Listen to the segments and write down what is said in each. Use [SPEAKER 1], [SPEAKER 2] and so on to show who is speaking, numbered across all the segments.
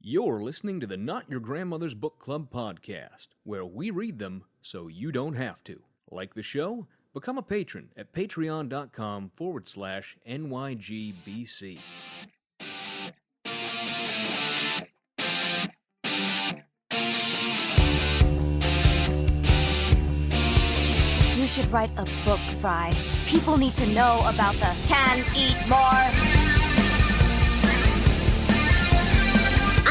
[SPEAKER 1] You're listening to the Not Your Grandmother's Book Club podcast, where we read them so you don't have to. Like the show? Become a patron at patreon.com/NYGBC.
[SPEAKER 2] You should write a book, Fry. People need to know about the can eat more.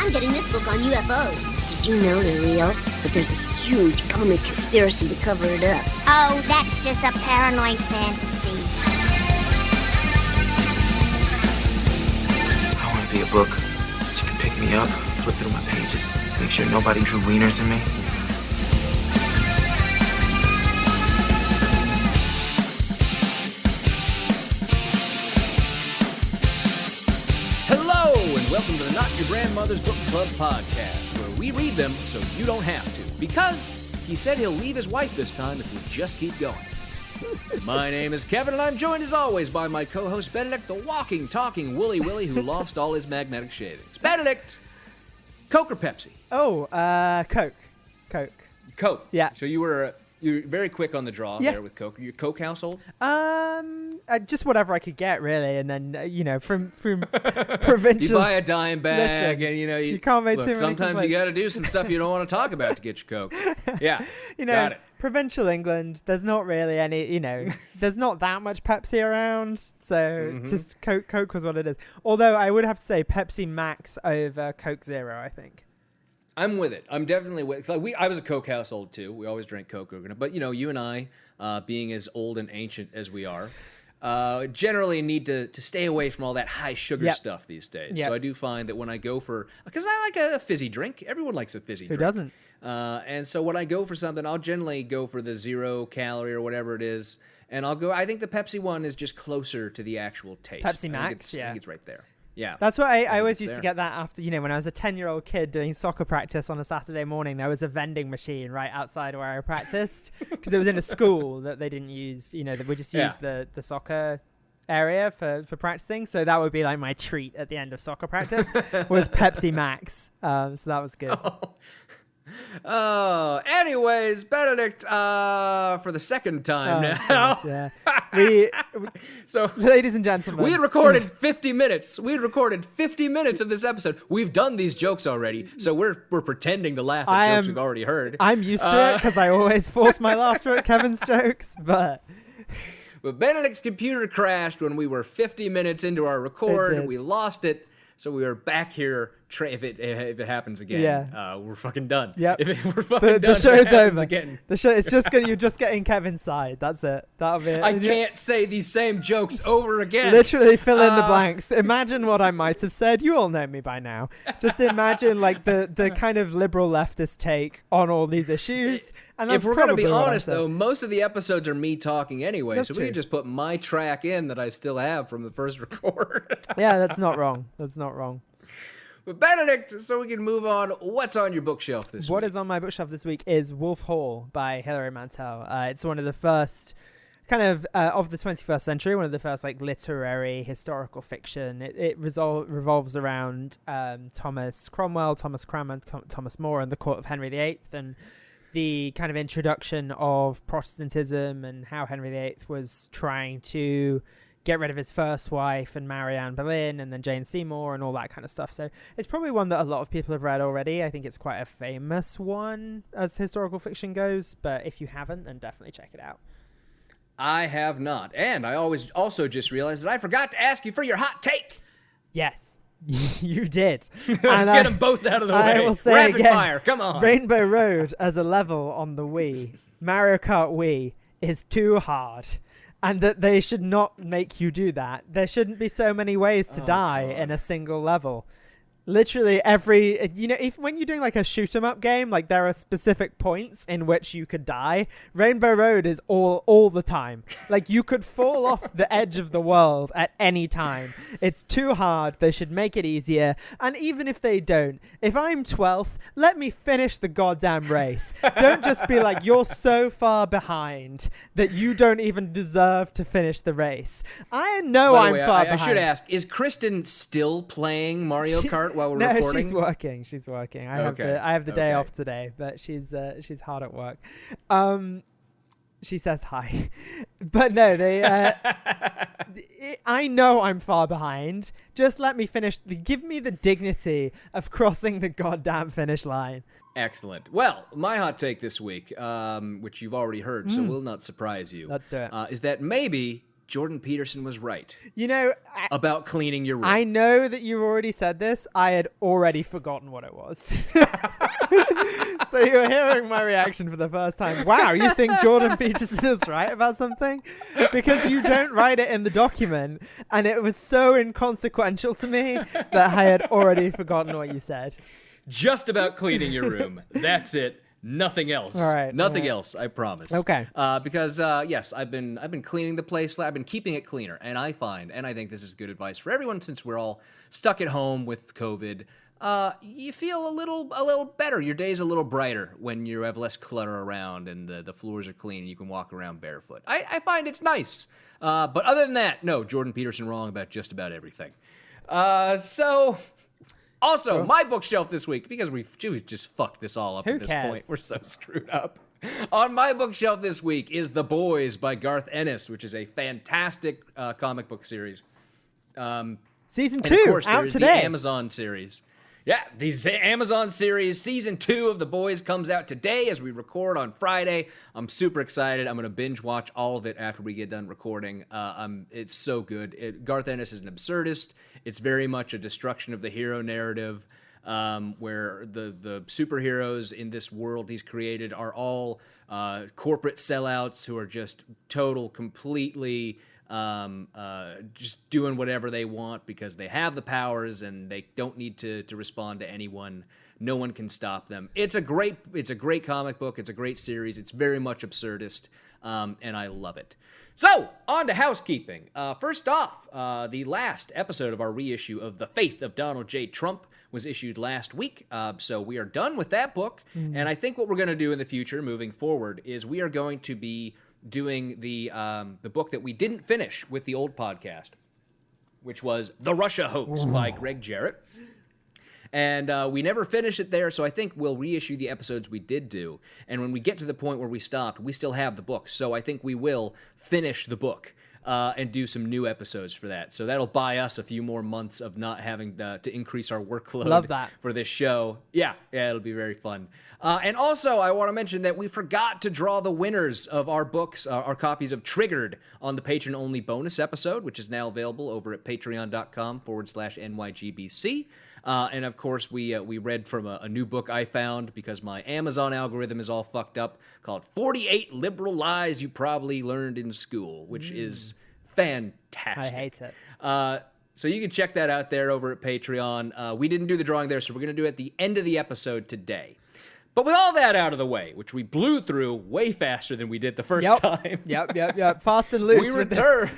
[SPEAKER 3] I'm getting this book on UFOs. Did you know they're real? But there's a huge comic conspiracy to cover it up.
[SPEAKER 4] Oh, that's just a paranoid fantasy.
[SPEAKER 5] I want to be a book that you can pick me up, flip through my pages, make sure nobody drew wieners in me.
[SPEAKER 1] Hello, and welcome to the Not Your Grandmother's Book Club podcast, where we read them so you don't have to. Because he said he'll leave his wife this time if we just keep going. My name is Kevin, and I'm joined as always by my co-host Benedict, the walking, talking Wooly Willy who lost all his magnetic shavings. Benedict, Coke or Pepsi?
[SPEAKER 6] Coke.
[SPEAKER 1] Coke.
[SPEAKER 6] Yeah.
[SPEAKER 1] So you were very quick on the draw there with Coke. Your Coke household?
[SPEAKER 6] Just whatever I could get, really, and then from provincial.
[SPEAKER 1] You buy a dime bag, and
[SPEAKER 6] you can't make too many
[SPEAKER 1] sometimes
[SPEAKER 6] complaints.
[SPEAKER 1] you got to do some stuff you don't want to talk about to get your Coke. Yeah, got it.
[SPEAKER 6] Provincial England, there's not really any, there's not that much Pepsi around, so just Coke was what it is. Although I would have to say Pepsi Max over Coke Zero, I think.
[SPEAKER 1] I'm with it. I'm definitely with. I was a Coke household too. We always drank Coke, but you and I, being as old and ancient as we are, generally need to stay away from all that high sugar stuff these days. So I do find that when I go because I like a fizzy drink. Everyone likes a fizzy drink.
[SPEAKER 6] Who doesn't?
[SPEAKER 1] And so when I go for something, I'll generally go for the 0 calorie or whatever it is, and I think the Pepsi one is just closer to the actual taste.
[SPEAKER 6] Pepsi Max,
[SPEAKER 1] I think it's right there. Yeah.
[SPEAKER 6] That's what I always used to get that after, when I was a 10-year-old kid doing soccer practice on a Saturday morning. There was a vending machine right outside where I practiced because it was in a school that they didn't use, that we just used the soccer area for practicing. So that would be like my treat at the end of soccer practice was Pepsi Max. So that was good.
[SPEAKER 1] Anyways, Benedict, for the second time now.
[SPEAKER 6] Yeah. So, ladies and gentlemen,
[SPEAKER 1] we had recorded 50 minutes. We had recorded 50 minutes of this episode. We've done these jokes already, so we're pretending to laugh at jokes we've already heard.
[SPEAKER 6] I'm used to it because I always force my laughter at Kevin's jokes, but
[SPEAKER 1] Benedict's computer crashed when we were 50 minutes into our record. We lost it. So we are back here. If it happens again, we're fucking done.
[SPEAKER 6] Yep.
[SPEAKER 1] If we're fucking done,
[SPEAKER 6] the show's over.
[SPEAKER 1] Again.
[SPEAKER 6] The show. It's just you're just getting Kevin's side. That's it. That'll be it.
[SPEAKER 1] I can't say these same jokes over again.
[SPEAKER 6] Literally fill in the blanks. Imagine what I might have said. You all know me by now. Just imagine like the kind of liberal leftist take on all these issues. And that's
[SPEAKER 1] if we're going to be
[SPEAKER 6] probably
[SPEAKER 1] honest, though, most of the episodes are me talking anyway,
[SPEAKER 6] That's
[SPEAKER 1] so
[SPEAKER 6] true.
[SPEAKER 1] we can just put my track in that I still have from the first record.
[SPEAKER 6] Yeah, that's not wrong. That's not wrong.
[SPEAKER 1] But Benedict, so we can move on. What's on your bookshelf this week?
[SPEAKER 6] What is on my bookshelf this week is Wolf Hall by Hilary Mantel. It's one of the first kind of the 21st century, one of the first like literary historical fiction. It revolves around Thomas Cromwell, Thomas Cranmer, Thomas More, and the court of Henry VIII, and the kind of introduction of Protestantism and how Henry VIII was trying to get rid of his first wife and marry Anne Boleyn and then Jane Seymour and all that kind of stuff. So it's probably one that a lot of people have read already. I think it's quite a famous one as historical fiction goes, but if you haven't, then definitely check it out.
[SPEAKER 1] I have not. And I also just realized that I forgot to ask you for your hot take.
[SPEAKER 6] Yes, you did.
[SPEAKER 1] Let's get them both out of the way.
[SPEAKER 6] I will say
[SPEAKER 1] Rapid
[SPEAKER 6] again,
[SPEAKER 1] fire, come on.
[SPEAKER 6] Rainbow Road as a level on the Wii, Mario Kart Wii, is too hard. And that they should not make you do that. There shouldn't be so many ways to die in a single level. Literally every, if when you're doing like a shoot 'em up game, like there are specific points in which you could die. Rainbow Road is all the time. Like you could fall off the edge of the world at any time. It's too hard. They should make it easier. And even if they don't, if I'm 12th, let me finish the goddamn race. Don't just be like, you're so far behind that you don't even deserve to finish the race. I know I'm far behind.
[SPEAKER 1] I should ask, is Kristen still playing Mario Kart while we're
[SPEAKER 6] no,
[SPEAKER 1] recording?
[SPEAKER 6] she's working. She's working. I have the day off today, but she's hard at work. She says hi, but no, they. I know I'm far behind. Just let me finish. Give me the dignity of crossing the goddamn finish line.
[SPEAKER 1] Excellent. Well, my hot take this week, which you've already heard, so will not surprise you.
[SPEAKER 6] Let's do it.
[SPEAKER 1] Is that maybe Jordan Peterson was right about cleaning your room.
[SPEAKER 6] I know that you already said this. I had already forgotten what it was. So you're hearing my reaction for the first time. Wow, you think Jordan Peterson is right about something? Because you don't write it in the document, and it was so inconsequential to me that I had already forgotten what you said.
[SPEAKER 1] Just about cleaning your room. That's it. Nothing else.
[SPEAKER 6] All right.
[SPEAKER 1] Nothing else, I promise.
[SPEAKER 6] Okay.
[SPEAKER 1] Because yes, I've been cleaning the place. I've been keeping it cleaner, and I think this is good advice for everyone since we're all stuck at home with COVID. You feel a little better. Your day's a little brighter when you have less clutter around and the floors are clean and you can walk around barefoot. I find it's nice. But other than that, no, Jordan Peterson wrong about just about everything. Also, my bookshelf this week, because we've just fucked this all up at this point. We're so screwed up. On my bookshelf this week is The Boys by Garth Ennis, which is a fantastic comic book series.
[SPEAKER 6] Season 2,
[SPEAKER 1] and of course,
[SPEAKER 6] out
[SPEAKER 1] there's
[SPEAKER 6] today.
[SPEAKER 1] The Amazon series. Yeah, the Amazon series, season 2 of The Boys comes out today as we record on Friday. I'm super excited. I'm going to binge watch all of it after we get done recording. It's so good. Garth Ennis is an absurdist. It's very much a destruction of the hero narrative, where the superheroes in this world he's created are all corporate sellouts who are just completely... just doing whatever they want because they have the powers and they don't need to respond to anyone. No one can stop them. It's a great comic book. It's a great series. It's very much absurdist, and I love it. So, on to housekeeping. First off, the last episode of our reissue of The Faith of Donald J. Trump was issued last week, so we are done with that book, and I think what we're going to do in the future, moving forward, is we are going to be doing the book that we didn't finish with the old podcast, which was The Russia Hoax by Greg Jarrett. And we never finished it there, so I think we'll reissue the episodes we did do. And when we get to the point where we stopped, we still have the book. So I think we will finish the book and do some new episodes for that. So that'll buy us a few more months of not having to increase our workload.
[SPEAKER 6] Love that.
[SPEAKER 1] For this show. Yeah, it'll be very fun. And also, I want to mention that we forgot to draw the winners of our books, our copies of Triggered, on the patron-only bonus episode, which is now available over at patreon.com/NYGBC. And of course, we read from a new book I found because my Amazon algorithm is all fucked up, called 48 Liberal Lies You Probably Learned in School, which is fantastic.
[SPEAKER 6] I hate it.
[SPEAKER 1] So you can check that out there over at Patreon. We didn't do the drawing there, so we're going to do it at the end of the episode today. But with all that out of the way, which we blew through way faster than we did the first time.
[SPEAKER 6] Yep. Fast and loose with this.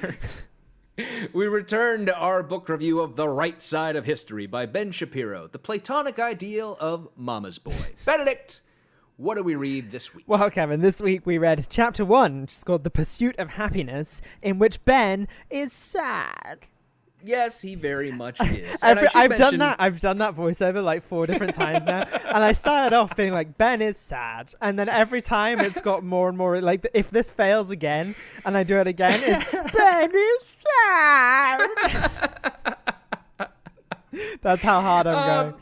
[SPEAKER 1] We return to our book review of The Right Side of History by Ben Shapiro, the Platonic Ideal of Mama's Boy. Benedict, what do we read this week?
[SPEAKER 6] Well, Kevin, this week we read Chapter 1, which is called The Pursuit of Happiness, in which Ben is sad.
[SPEAKER 1] Yes, he very much is.
[SPEAKER 6] I've done that voiceover like 4 different times now, and I started off being like, Ben is sad, and then every time it's got more and more, like, if this fails again and I do it again, it's Ben is sad. That's how hard I'm going.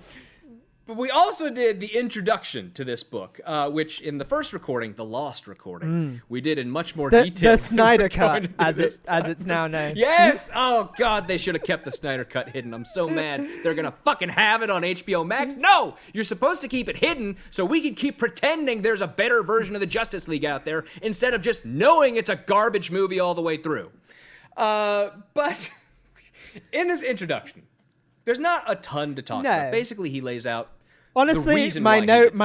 [SPEAKER 1] But we also did the introduction to this book, which in the first recording, the lost recording, we did in much more detail.
[SPEAKER 6] The Snyder Cut, as it's now known.
[SPEAKER 1] Yes! Oh, God, they should have kept the Snyder Cut hidden. I'm so mad. They're going to fucking have it on HBO Max. No! You're supposed to keep it hidden so we can keep pretending there's a better version of the Justice League out there instead of just knowing it's a garbage movie all the way through. But in this introduction, there's not a ton to talk about. Basically, he lays out
[SPEAKER 6] honestly, my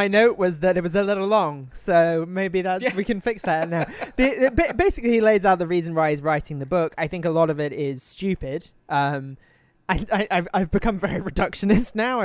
[SPEAKER 6] note was that it was a little long, so maybe we can fix that now. Basically, he lays out the reason why he's writing the book. I think a lot of it is stupid. I've become very reductionist now.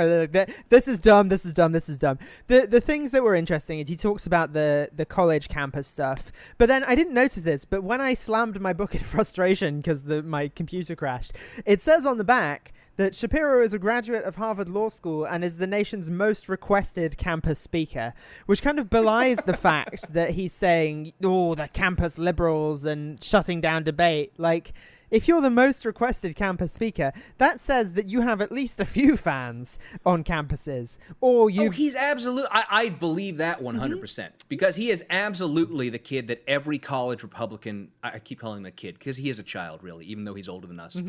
[SPEAKER 6] This is dumb. This is dumb. This is dumb. The things that were interesting is he talks about the college campus stuff. But then I didn't notice this. But when I slammed my book in frustration because my computer crashed, it says on the back that Shapiro is a graduate of Harvard Law School and is the nation's most requested campus speaker, which kind of belies the fact that he's saying, oh, the campus liberals and shutting down debate. Like, if you're the most requested campus speaker, that says that you have at least a few fans on campuses. Or you.
[SPEAKER 1] Oh, he's absolute. I believe that 100%. Because he is absolutely the kid that every college Republican. I keep calling him a kid because he is a child, really, even though he's older than us.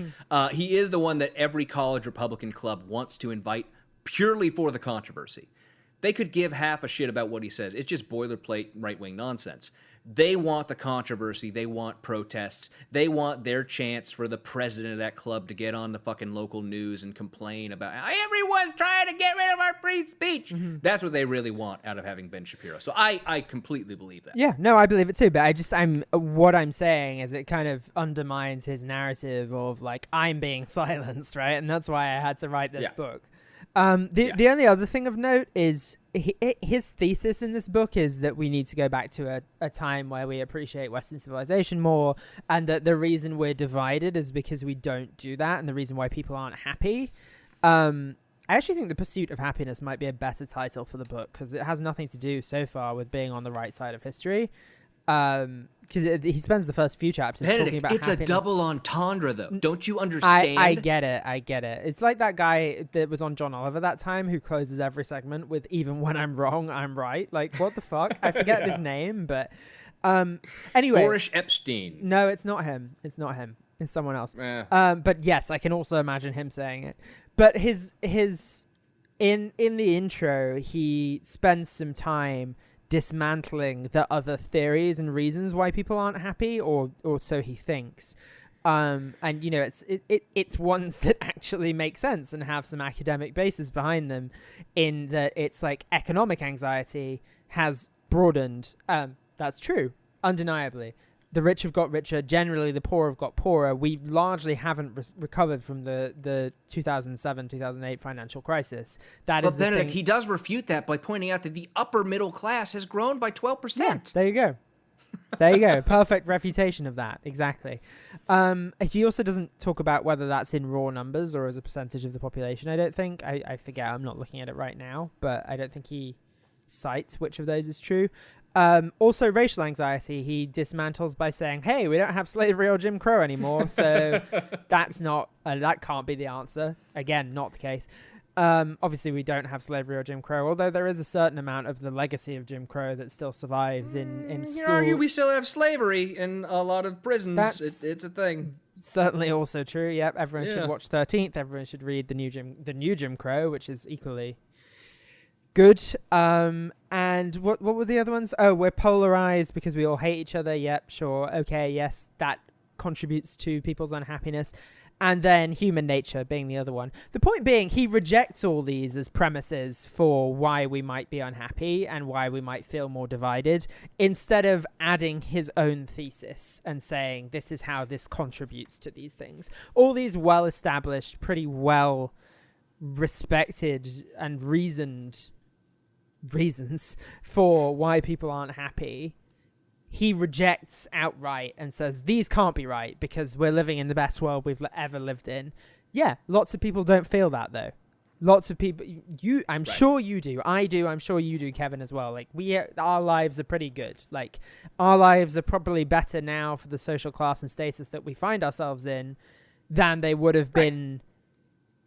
[SPEAKER 1] He is the one that every college Republican club wants to invite purely for the controversy. They could give half a shit about what he says. It's just boilerplate right-wing nonsense. They want the controversy. They want protests. They want their chance for the president of that club to get on the fucking local news and complain about everyone's trying to get rid of our free speech. That's what they really want out of having Ben Shapiro. So I completely believe that.
[SPEAKER 6] Yeah, no, I believe it too. But what I'm saying is it kind of undermines his narrative of like, I'm being silenced, right? And that's why I had to write this book. The only other thing of note is his thesis in this book is that we need to go back to a time where we appreciate Western civilization more, and that the reason we're divided is because we don't do that, and the reason why people aren't happy. I actually think The Pursuit of Happiness might be a better title for the book because it has nothing to do so far with being on the right side of history. Because he spends the first few chapters talking about
[SPEAKER 1] it's
[SPEAKER 6] happiness.
[SPEAKER 1] a double entendre, though. Don't you understand?
[SPEAKER 6] I get it. It's like that guy that was on John Oliver that time who closes every segment with "Even when I'm wrong, I'm right." Like, what the fuck? I forget his name, but anyway.
[SPEAKER 1] Boris Epstein.
[SPEAKER 6] No, it's not him. It's someone else. But yes, I can also imagine him saying it. But his in the intro, he spends some time dismantling the other theories and reasons why people aren't happy, or so he thinks. And you know, it's ones that actually make sense and have some academic basis behind them, in that it's like economic anxiety has broadened. That's true, undeniably. The rich have got richer. Generally, the poor have got poorer. We largely haven't recovered from the 2007-2008 financial crisis. But
[SPEAKER 1] Benedict, he does refute that by pointing out that the upper middle class has grown by 12%.
[SPEAKER 6] Yeah, there you go. There you go. Perfect refutation of that. Exactly. He also doesn't talk about whether that's in raw numbers or as a percentage of the population. I don't think. I forget. I'm not looking at it right now, but I don't think he cites which of those is true. Also, racial anxiety he dismantles by saying, hey, we don't have slavery or Jim Crow anymore, so that can't be the answer. Again, not the case. Obviously, we don't have slavery or Jim Crow, although there is a certain amount of the legacy of Jim Crow that still survives in school.
[SPEAKER 1] You argue we still have slavery in a lot of prisons. It's a thing.
[SPEAKER 6] Certainly also true. Yep, everyone should watch 13th. Everyone should read the new Jim Crow, which is equally good. And what were the other ones? Oh, we're polarized because we all hate each other. Yep, sure. Okay, yes, that contributes to people's unhappiness. And then human nature being the other one. The point being, he rejects all these as premises for why we might be unhappy and why we might feel more divided, instead of adding his own thesis and saying, this is how this contributes to these things. All these well-established, pretty well-respected and reasoned reasons for why people aren't happy, he rejects outright and says these can't be right because we're living in the best world we've ever lived in. Yeah, lots of people don't feel that though. Lots of people, I'm sure you do. I do. I'm sure you do, Kevin, as well. Like our lives are pretty good. Like our lives are probably better now for the social class and status that we find ourselves in than they would have been,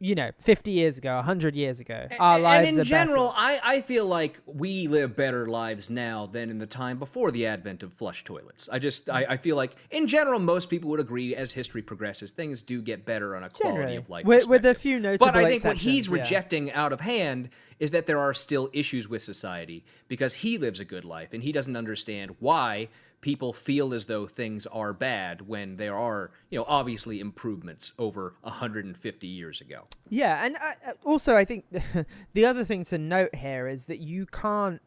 [SPEAKER 6] 50 years ago, 100 years ago. Our lives
[SPEAKER 1] and in
[SPEAKER 6] are
[SPEAKER 1] general,
[SPEAKER 6] better.
[SPEAKER 1] I feel like we live better lives now than in the time before the advent of flush toilets. I feel like, in general, most people would agree as history progresses, things do get better on a quality of life perspective.
[SPEAKER 6] With a few notable
[SPEAKER 1] But I think what he's
[SPEAKER 6] exceptions,
[SPEAKER 1] rejecting out of hand is that there are still issues with society because he lives a good life and he doesn't understand why people feel as though things are bad when there are, obviously improvements over 150 years ago.
[SPEAKER 6] Yeah, and also I think the other thing to note here is that you can't.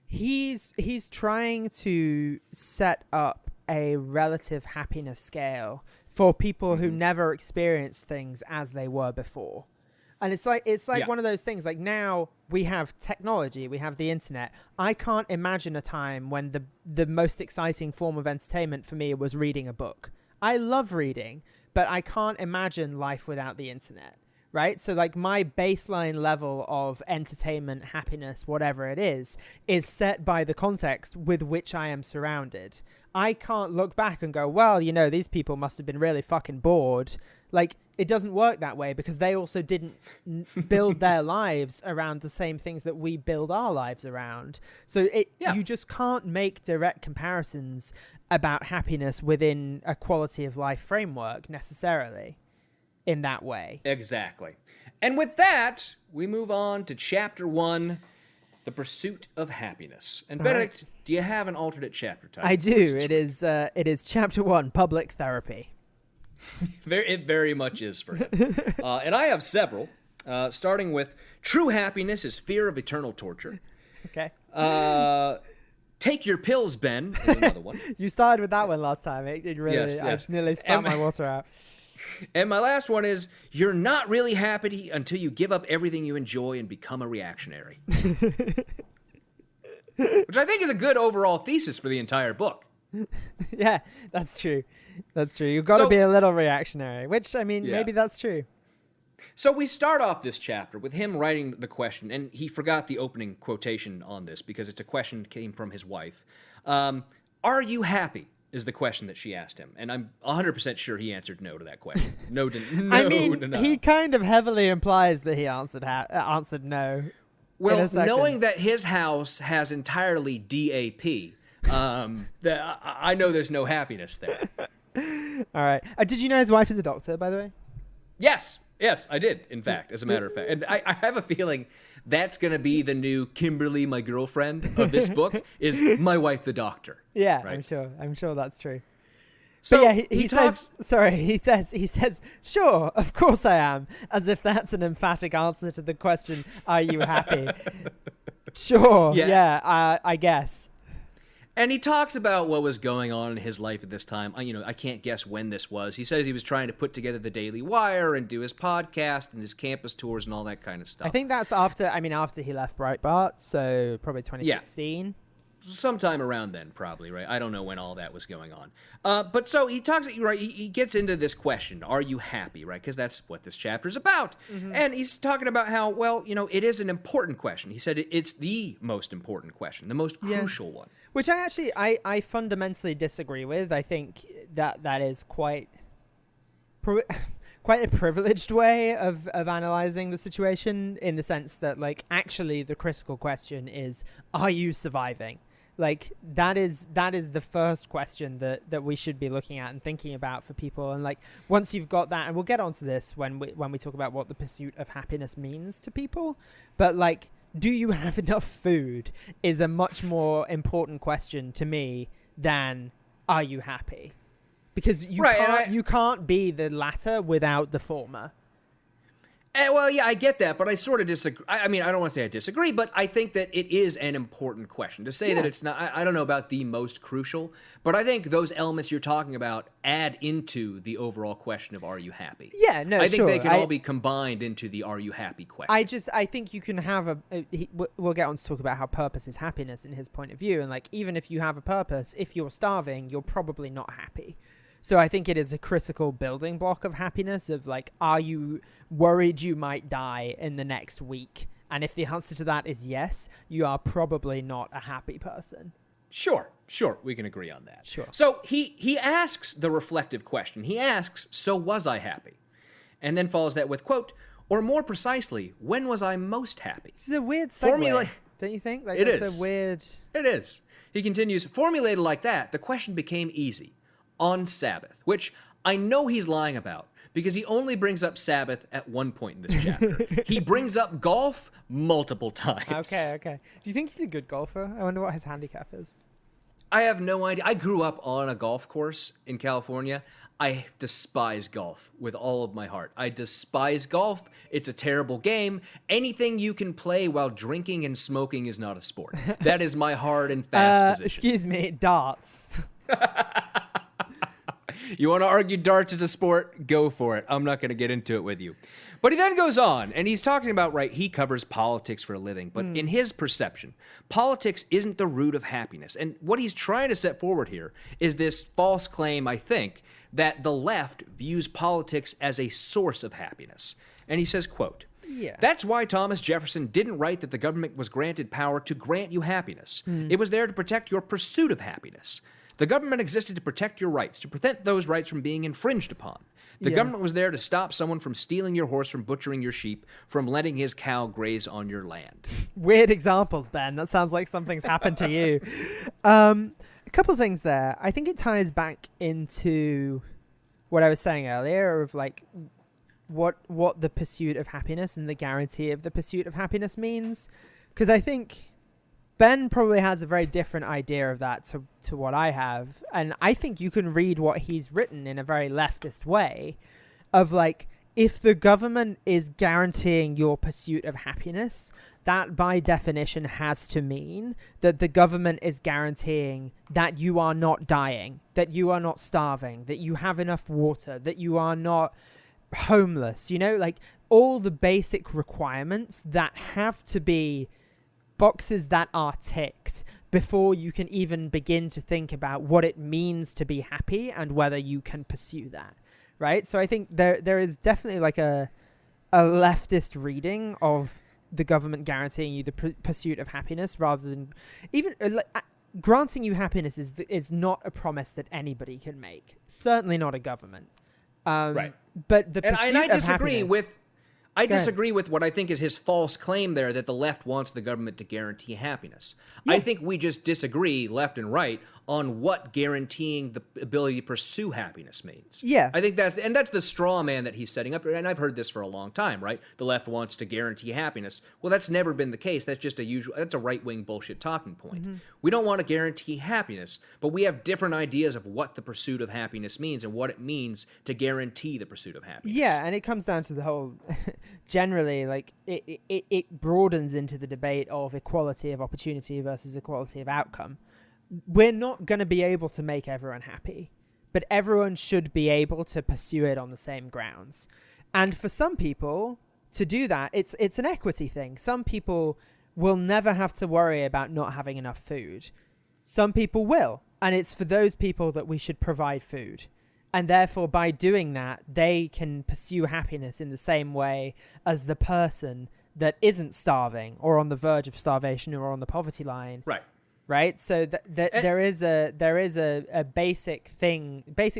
[SPEAKER 6] He's trying to set up a relative happiness scale for people who never experienced things as they were before. And it's like one of those things, like now we have technology, we have the internet. I can't imagine a time when the most exciting form of entertainment for me was reading a book. I love reading, but I can't imagine life without the internet, right? So like my baseline level of entertainment, happiness, whatever it is set by the context with which I am surrounded. I can't look back and go, well, you know, these people must have been really fucking bored. Like, it doesn't work that way because they also didn't build their lives around the same things that we build our lives around. So you just can't make direct comparisons about happiness within a quality of life framework necessarily in that way.
[SPEAKER 1] Exactly. And with that, we move on to Chapter 1, The Pursuit of Happiness. And Benedict, do you have an alternate chapter title?
[SPEAKER 6] I do. It is Chapter 1, Public Therapy.
[SPEAKER 1] It very much is for him. And I have several, starting with True Happiness is Fear of Eternal Torture.
[SPEAKER 6] Okay.
[SPEAKER 1] Take Your Pills, Ben, is another one.
[SPEAKER 6] You started with that one last time. It really,
[SPEAKER 1] Yes.
[SPEAKER 6] I nearly spat my water out.
[SPEAKER 1] And my last one is You're Not Really Happy Until You Give Up Everything You Enjoy and Become a Reactionary. Which I think is a good overall thesis for the entire book.
[SPEAKER 6] Yeah, that's true. That's true. You've got to be a little reactionary, which, I mean, maybe that's true.
[SPEAKER 1] So we start off this chapter with him writing the question, and he forgot the opening quotation on this because it's a question that came from his wife. Are you happy? Is the question that she asked him. And I'm 100% sure he answered no to that question. No.
[SPEAKER 6] I mean, he kind of heavily implies that he answered no.
[SPEAKER 1] Well, knowing that his house has entirely DAP, I know there's no happiness there.
[SPEAKER 6] All right. Did you know his wife is a doctor, by the way?
[SPEAKER 1] Yes, I did, in fact, as a matter of fact. And I have a feeling that's going to be the new Kimberly, my girlfriend, of this book, is my wife, the doctor.
[SPEAKER 6] Yeah,
[SPEAKER 1] right?
[SPEAKER 6] I'm sure that's true.
[SPEAKER 1] So
[SPEAKER 6] but yeah, he says, sure, of course I am, as if that's an emphatic answer to the question, are you happy? Sure, yeah, I guess.
[SPEAKER 1] And he talks about what was going on in his life at this time. I can't guess when this was. He says he was trying to put together the Daily Wire and do his podcast and his campus tours and all that kind of stuff.
[SPEAKER 6] I think that's after he left Breitbart, so probably 2016.
[SPEAKER 1] Yeah. Sometime around then, probably, right? I don't know when all that was going on. But so he talks, right? He gets into this question, are you happy, right? Because that's what this chapter is about. Mm-hmm. And he's talking about how, well, it is an important question. He said it's the most important question, the most crucial one.
[SPEAKER 6] Which I fundamentally disagree with. I think that is quite a privileged way of analyzing the situation, in the sense that, like, actually the critical question is, are you surviving? Like, that is the first question that we should be looking at and thinking about for people. And like, once you've got that, and we'll get onto this when we talk about what the pursuit of happiness means to people, but like, do you have enough food is a much more important question to me than are you happy? Because you can't be the latter without the former.
[SPEAKER 1] Well, yeah, I get that, but I sort of disagree. I mean, I don't want to say I disagree, but I think that it is an important question. To say that it's not, I don't know about the most crucial, but I think those elements you're talking about add into the overall question of are you happy?
[SPEAKER 6] Yeah, no,
[SPEAKER 1] I think they can all be combined into the are you happy question.
[SPEAKER 6] I think you can have we'll get on to talk about how purpose is happiness in his point of view. And like, even if you have a purpose, if you're starving, you're probably not happy. So I think it is a critical building block of happiness of like, are you worried you might die in the next week? And if the answer to that is yes, you are probably not a happy person.
[SPEAKER 1] Sure. We can agree on that.
[SPEAKER 6] Sure.
[SPEAKER 1] So he asks the reflective question. He asks, so was I happy? And then follows that with, quote, or more precisely, when was I most happy?
[SPEAKER 6] This is a weird segue, don't you think? Like,
[SPEAKER 1] it
[SPEAKER 6] it's
[SPEAKER 1] is.
[SPEAKER 6] a weird...
[SPEAKER 1] It is. He continues, formulated like that, the question became easy. On Sabbath, which I know he's lying about because he only brings up Sabbath at one point in this chapter. He brings up golf multiple times.
[SPEAKER 6] Okay. Do you think he's a good golfer? I wonder what his handicap is.
[SPEAKER 1] I have no idea. I grew up on a golf course in California. I despise golf with all of my heart. I despise golf. It's a terrible game. Anything you can play while drinking and smoking is not a sport. That is my hard and fast position.
[SPEAKER 6] Excuse me, darts.
[SPEAKER 1] You want to argue darts is a sport? Go for it. I'm not going to get into it with you. But he then goes on, and he's talking about, right, he covers politics for a living, but in his perception, politics isn't the root of happiness. And what he's trying to set forward here is this false claim, I think, that the left views politics as a source of happiness. And he says, quote, "That's why Thomas Jefferson didn't write that the government was granted power to grant you happiness. It was there to protect your pursuit of happiness. The government existed to protect your rights, to prevent those rights from being infringed upon. The government was there to stop someone from stealing your horse, from butchering your sheep, from letting his cow graze on your land."
[SPEAKER 6] Weird examples, Ben. That sounds like something's happened to you. A couple of things there. I think it ties back into what I was saying earlier of like what the pursuit of happiness and the guarantee of the pursuit of happiness means. Because I think Ben probably has a very different idea of that to what I have. And I think you can read what he's written in a very leftist way of like, if the government is guaranteeing your pursuit of happiness, that by definition has to mean that the government is guaranteeing that you are not dying, that you are not starving, that you have enough water, that you are not homeless, you know, like all the basic requirements that have to be boxes that are ticked before you can even begin to think about what it means to be happy and whether you can pursue that, right? So I think there is definitely like a leftist reading of the government guaranteeing you the pursuit of happiness rather than even granting you happiness is not a promise that anybody can make, certainly not a government.
[SPEAKER 1] Right.
[SPEAKER 6] But the pursuit
[SPEAKER 1] and I disagree
[SPEAKER 6] of
[SPEAKER 1] with I disagree with what I think is his false claim there that the left wants the government to guarantee happiness. Yeah. I think we just disagree, left and right, on what guaranteeing the ability to pursue happiness means.
[SPEAKER 6] Yeah.
[SPEAKER 1] I think that's the straw man that he's setting up. And I've heard this for a long time, right? The left wants to guarantee happiness. Well, that's never been the case. That's just that's a right-wing bullshit talking point. Mm-hmm. We don't want to guarantee happiness, but we have different ideas of what the pursuit of happiness means and what it means to guarantee the pursuit of happiness.
[SPEAKER 6] Yeah, and it comes down to the whole generally, like, it broadens into the debate of equality of opportunity versus equality of outcome. We're not going to be able to make everyone happy, but everyone should be able to pursue it on the same grounds. And for some people, to do that, it's an equity thing. Some people will never have to worry about not having enough food. Some people will, and it's for those people that we should provide food. And therefore, by doing that, they can pursue happiness in the same way as the person that isn't starving or on the verge of starvation or on the poverty line. Right. So there is a basic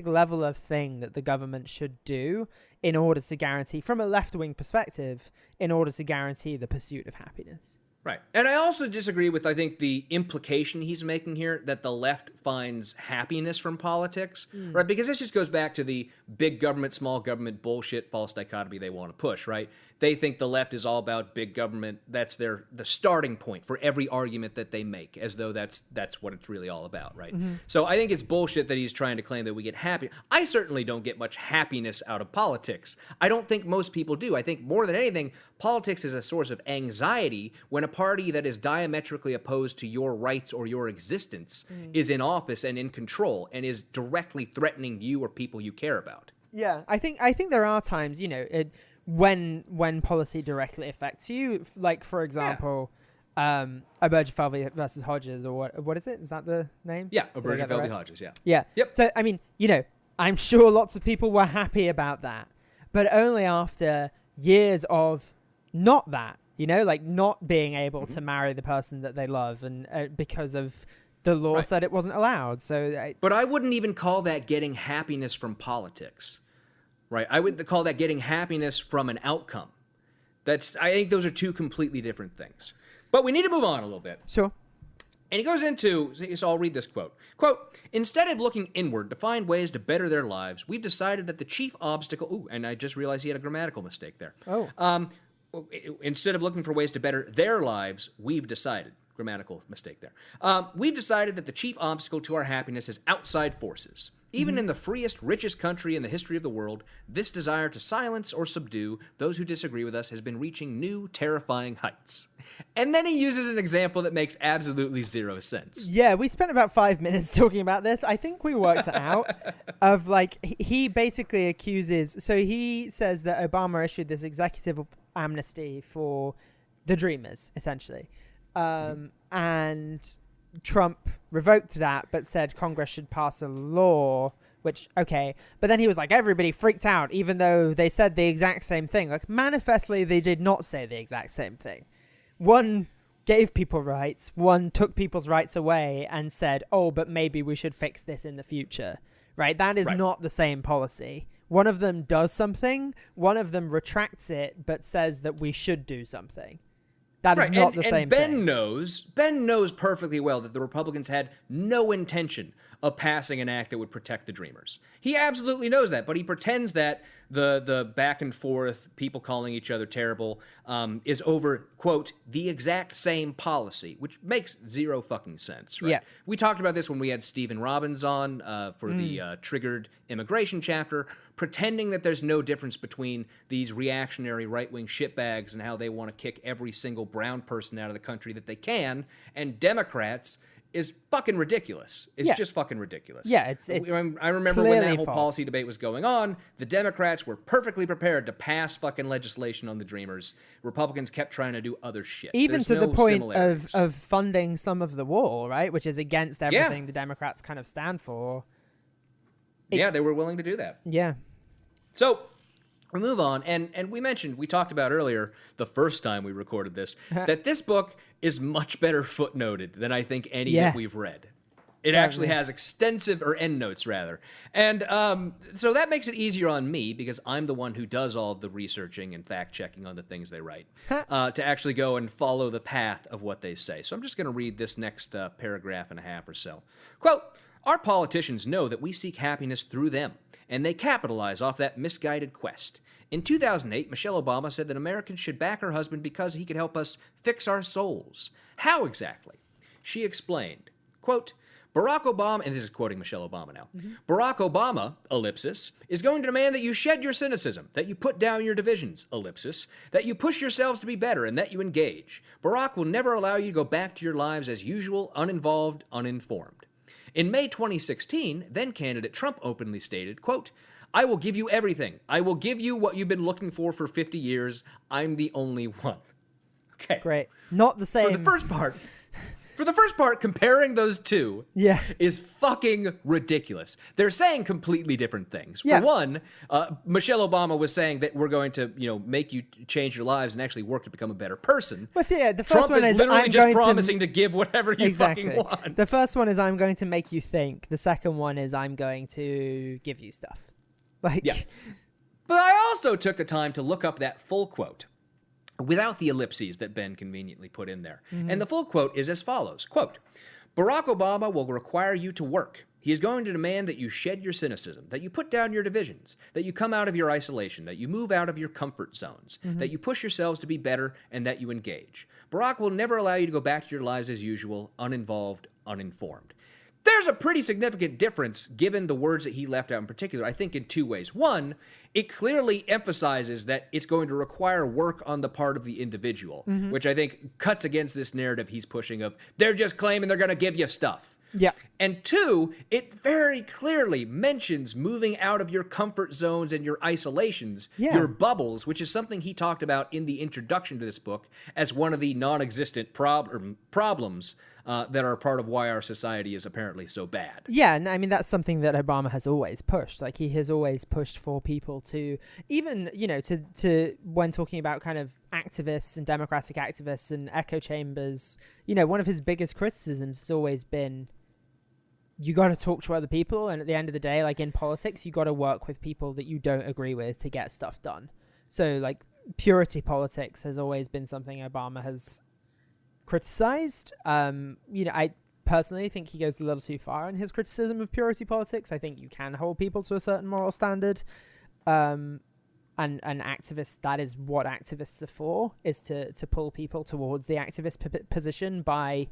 [SPEAKER 6] level of thing that the government should do in order to guarantee, from a left-wing perspective, in order to guarantee the pursuit of happiness.
[SPEAKER 1] Right. And I also disagree with, I think, the implication he's making here that the left finds happiness from politics, right? Because this just goes back to the big government, small government bullshit false dichotomy they want to push, right? They think the left is all about big government. That's the starting point for every argument that they make, as though that's what it's really all about, right? Mm-hmm. So I think it's bullshit that he's trying to claim that we get happy. I certainly don't get much happiness out of politics. I don't think most people do. I think more than anything, politics is a source of anxiety when a party that is diametrically opposed to your rights or your existence is in office and in control and is directly threatening you or people you care about.
[SPEAKER 6] Yeah, I think there are times, you know, when policy directly affects you, like, for example, Obergefell versus Hodges, or what is it? Is that the name?
[SPEAKER 1] Yeah, Obergefell v. Hodges, yeah.
[SPEAKER 6] Yeah. Yep. So, I mean, you know, I'm sure lots of people were happy about that, but only after years of not that, you know, like not being able to marry the person that they love, and because of the law said it wasn't allowed. So,
[SPEAKER 1] but I wouldn't even call that getting happiness from politics, right? I would call that getting happiness from an outcome. I think those are two completely different things. But we need to move on a little bit.
[SPEAKER 6] Sure.
[SPEAKER 1] And he goes into, so I'll read this quote. Quote, "Instead of looking inward to find ways to better their lives, we've decided that the chief obstacle," and I just realized he had a grammatical mistake there. Instead of looking for ways to better their lives, we've decided, grammatical mistake there. We've decided that the chief obstacle to our happiness is outside forces. Even in the freest, richest country in the history of the world, this desire to silence or subdue those who disagree with us has been reaching new, terrifying heights. And then he uses an example that makes absolutely zero sense.
[SPEAKER 6] Yeah, we spent about 5 minutes talking about this. I think we worked it out of like, he basically accuses, so he says that Obama issued this executive amnesty for the Dreamers, essentially. And Trump revoked that, but said Congress should pass a law, which, okay. But then he was like, everybody freaked out, even though they said the exact same thing. Like, manifestly, they did not say the exact same thing. One gave people rights, one took people's rights away and said, oh, but maybe we should fix this in the future, right? That is not the same policy. One of them does something, one of them retracts it, but says that we should do something. That is not the same thing.
[SPEAKER 1] Ben knows perfectly well that the Republicans had no intention of passing an act that would protect the Dreamers. He absolutely knows that, but he pretends that the back and forth, people calling each other terrible, is over, quote, the exact same policy, which makes zero fucking sense, right?
[SPEAKER 6] Yeah.
[SPEAKER 1] We talked about this when we had Stephen Robbins on for the triggered immigration chapter, pretending that there's no difference between these reactionary right-wing shitbags and how they want to kick every single brown person out of the country that they can, and Democrats is fucking ridiculous. It's just fucking ridiculous.
[SPEAKER 6] Yeah, it's
[SPEAKER 1] I remember when that whole
[SPEAKER 6] false.
[SPEAKER 1] policy debate was going on, the Democrats were perfectly prepared to pass fucking legislation on the Dreamers. Republicans kept trying to do other shit.
[SPEAKER 6] Even
[SPEAKER 1] There's
[SPEAKER 6] to
[SPEAKER 1] no
[SPEAKER 6] the point
[SPEAKER 1] similarities.
[SPEAKER 6] of funding some of the wall, right? Which is against everything the Democrats kind of stand for.
[SPEAKER 1] Yeah, they were willing to do that.
[SPEAKER 6] Yeah.
[SPEAKER 1] So we move on, and we talked about earlier, the first time we recorded this, that this book is much better footnoted than I think any that we've read. It actually has extensive, or endnotes rather. And so that makes it easier on me, because I'm the one who does all of the researching and fact-checking on the things they write, to actually go and follow the path of what they say. So I'm just going to read this next paragraph and a half or so. Quote, our politicians know that we seek happiness through them, and they capitalize off that misguided quest. In 2008, Michelle Obama said that Americans should back her husband because he could help us fix our souls. How exactly? She explained, quote, Barack Obama, and this is quoting Michelle Obama now, Barack Obama, ellipsis, is going to demand that you shed your cynicism, that you put down your divisions, ellipsis, that you push yourselves to be better, and that you engage. Barack will never allow you to go back to your lives as usual, uninvolved, uninformed. In May 2016, then candidate Trump openly stated, quote, I will give you everything. I will give you what you've been looking for 50 years. I'm the only one. Okay.
[SPEAKER 6] Great. Not the same.
[SPEAKER 1] For the first part, comparing those two is fucking ridiculous. They're saying completely different things. For one, Michelle Obama was saying that we're going to, make you change your lives and actually work to become a better person.
[SPEAKER 6] Well, the first
[SPEAKER 1] Trump
[SPEAKER 6] one
[SPEAKER 1] is literally just promising to give whatever you fucking want.
[SPEAKER 6] The first one is I'm going to make you think. The second one is I'm going to give you stuff. But
[SPEAKER 1] I also took the time to look up that full quote without the ellipses that Ben conveniently put in there. And the full quote is as follows, quote, Barack Obama will require you to work. He is going to demand that you shed your cynicism, that you put down your divisions, that you come out of your isolation, that you move out of your comfort zones, that you push yourselves to be better, and that you engage. Barack will never allow you to go back to your lives as usual, uninvolved, uninformed. There's a pretty significant difference given the words that he left out in particular, I think in two ways. One, it clearly emphasizes that it's going to require work on the part of the individual, which I think cuts against this narrative he's pushing of they're just claiming they're going to give you stuff.
[SPEAKER 6] Yeah.
[SPEAKER 1] And two, it very clearly mentions moving out of your comfort zones and your isolations, your bubbles, which is something he talked about in the introduction to this book as one of the non-existent problems that are part of why our society is apparently so bad.
[SPEAKER 6] Yeah, and I mean, that's something that Obama has always pushed. Like, he has always pushed for people to, even, to when talking about kind of activists and democratic activists and echo chambers, one of his biggest criticisms has always been, you got to talk to other people, and at the end of the day, like in politics, you got to work with people that you don't agree with to get stuff done. So, like, purity politics has always been something Obama has criticized. I personally think he goes a little too far in his criticism of purity politics. I think you can hold people to a certain moral standard. And activists, that is what activists are for, is to pull people towards the activist position by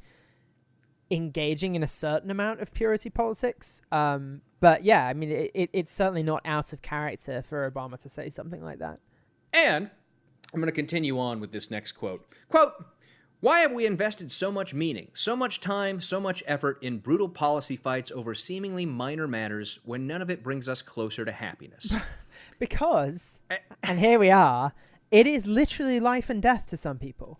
[SPEAKER 6] engaging in a certain amount of purity politics. But yeah, I mean, it's certainly not out of character for Obama to say something like that.
[SPEAKER 1] And I'm going to continue on with this next quote. Quote, Why have we invested so much meaning, so much time, so much effort in brutal policy fights over seemingly minor matters when none of it brings us closer to happiness?
[SPEAKER 6] Because, and here we are, it is literally life and death to some people.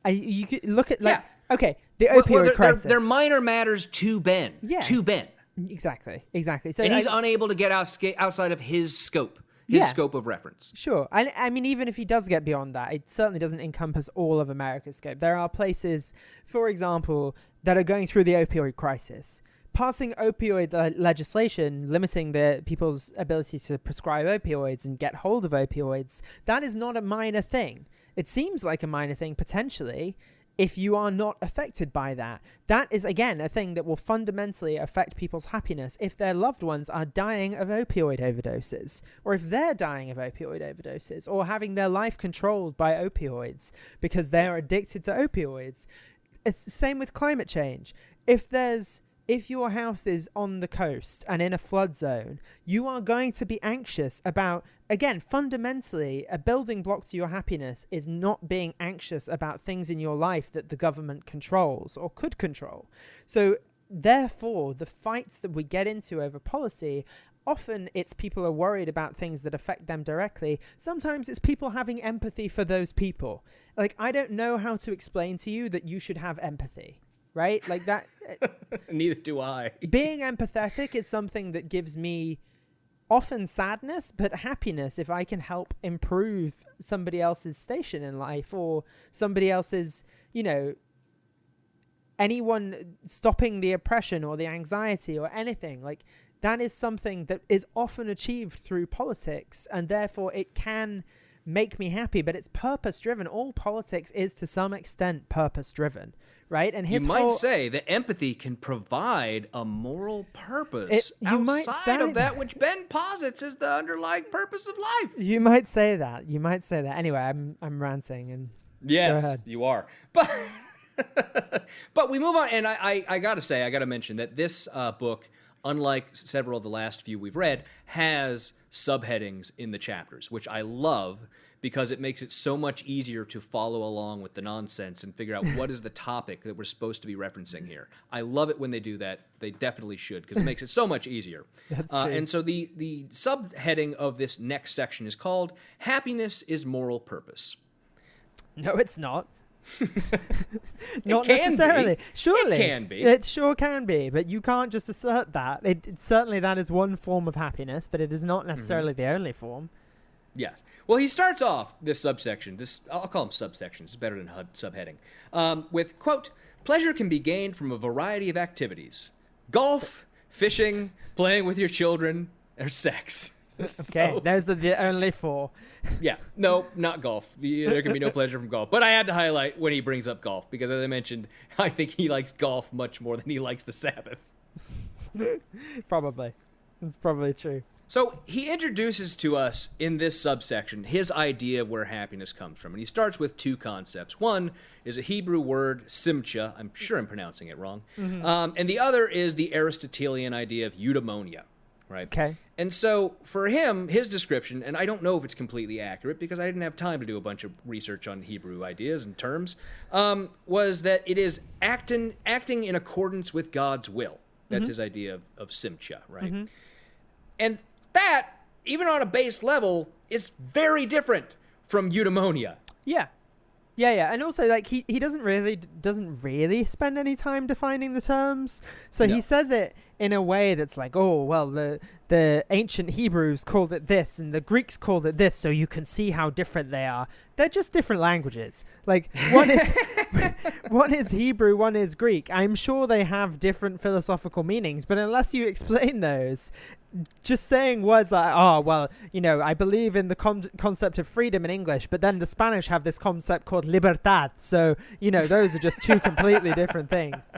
[SPEAKER 6] You could look at, like, okay, the opioid crisis.
[SPEAKER 1] They're minor matters to Ben.
[SPEAKER 6] Yeah.
[SPEAKER 1] To Ben.
[SPEAKER 6] Exactly. So,
[SPEAKER 1] and he's unable to get outside of his scope. Scope of reference.
[SPEAKER 6] Sure. I mean, even if he does get beyond that, it certainly doesn't encompass all of America's scope. There are places, for example, that are going through the opioid crisis. Passing opioid legislation, limiting the people's ability to prescribe opioids and get hold of opioids, that is not a minor thing. It seems like a minor thing, potentially, if you are not affected by that. That is, again, a thing that will fundamentally affect people's happiness if their loved ones are dying of opioid overdoses, or if they're dying of opioid overdoses, or having their life controlled by opioids because they're addicted to opioids. It's the same with climate change. If your house is on the coast and in a flood zone, you are going to be anxious about, again, fundamentally, a building block to your happiness is not being anxious about things in your life that the government controls or could control. So, therefore, the fights that we get into over policy, often it's people are worried about things that affect them directly. Sometimes it's people having empathy for those people. Like, I don't know how to explain to you that you should have empathy. Right? Like that.
[SPEAKER 1] Neither do I.
[SPEAKER 6] Being empathetic is something that gives me often sadness, but happiness if I can help improve somebody else's station in life, or somebody else's, anyone stopping the oppression or the anxiety or anything. Like, that is something that is often achieved through politics, and therefore it can make me happy, but it's purpose driven. All politics is to some extent purpose driven. Right? And
[SPEAKER 1] you might say that empathy can provide a moral purpose outside of that which Ben posits as the underlying purpose of life.
[SPEAKER 6] You might say that. Anyway, I'm ranting, and
[SPEAKER 1] yes,
[SPEAKER 6] go ahead.
[SPEAKER 1] You are. But we move on, and I gotta mention that this book, unlike several of the last few we've read, has subheadings in the chapters, which I love, because it makes it so much easier to follow along with the nonsense and figure out what is the topic that we're supposed to be referencing here. I love it when they do that. They definitely should, because it makes it so much easier.
[SPEAKER 6] That's true.
[SPEAKER 1] And so the subheading of this next section is called Happiness is Moral Purpose.
[SPEAKER 6] No, it's not.
[SPEAKER 1] Not
[SPEAKER 6] necessarily.
[SPEAKER 1] Be.
[SPEAKER 6] Surely.
[SPEAKER 1] It can be.
[SPEAKER 6] It sure can be, but you can't just assert that. Certainly that is one form of happiness, but it is not necessarily the only form.
[SPEAKER 1] Yes. Well, he starts off this subsection, I'll call them subsections, it's better than subheading, with, quote, pleasure can be gained from a variety of activities. Golf, fishing, playing with your children, or sex.
[SPEAKER 6] Okay, those are the only four.
[SPEAKER 1] Yeah, no, not golf. There can be no pleasure from golf. But I had to highlight when he brings up golf, because as I mentioned, I think he likes golf much more than he likes the Sabbath.
[SPEAKER 6] Probably. That's probably true.
[SPEAKER 1] So he introduces to us in this subsection his idea of where happiness comes from. And he starts with two concepts. One is a Hebrew word, simcha. I'm sure I'm pronouncing it wrong. Mm-hmm. And the other is the Aristotelian idea of eudaimonia, right?
[SPEAKER 6] Okay.
[SPEAKER 1] And so for him, his description, and I don't know if it's completely accurate because I didn't have time to do a bunch of research on Hebrew ideas and terms, was that it is acting in accordance with God's will. That's his idea of simcha, right? Mm-hmm. And that, even on a base level, is very different from eudaimonia.
[SPEAKER 6] Yeah. And also, like, he doesn't really spend any time defining the terms. So he says it in a way that's like, oh, well, the ancient Hebrews called it this and the Greeks called it this, so you can see how different they are. They're just different languages. Like, one is Hebrew, one is Greek. I'm sure they have different philosophical meanings, but unless you explain those, just saying words like, oh, well, I believe in the concept of freedom in English, but then the Spanish have this concept called libertad. So, those are just two completely different things.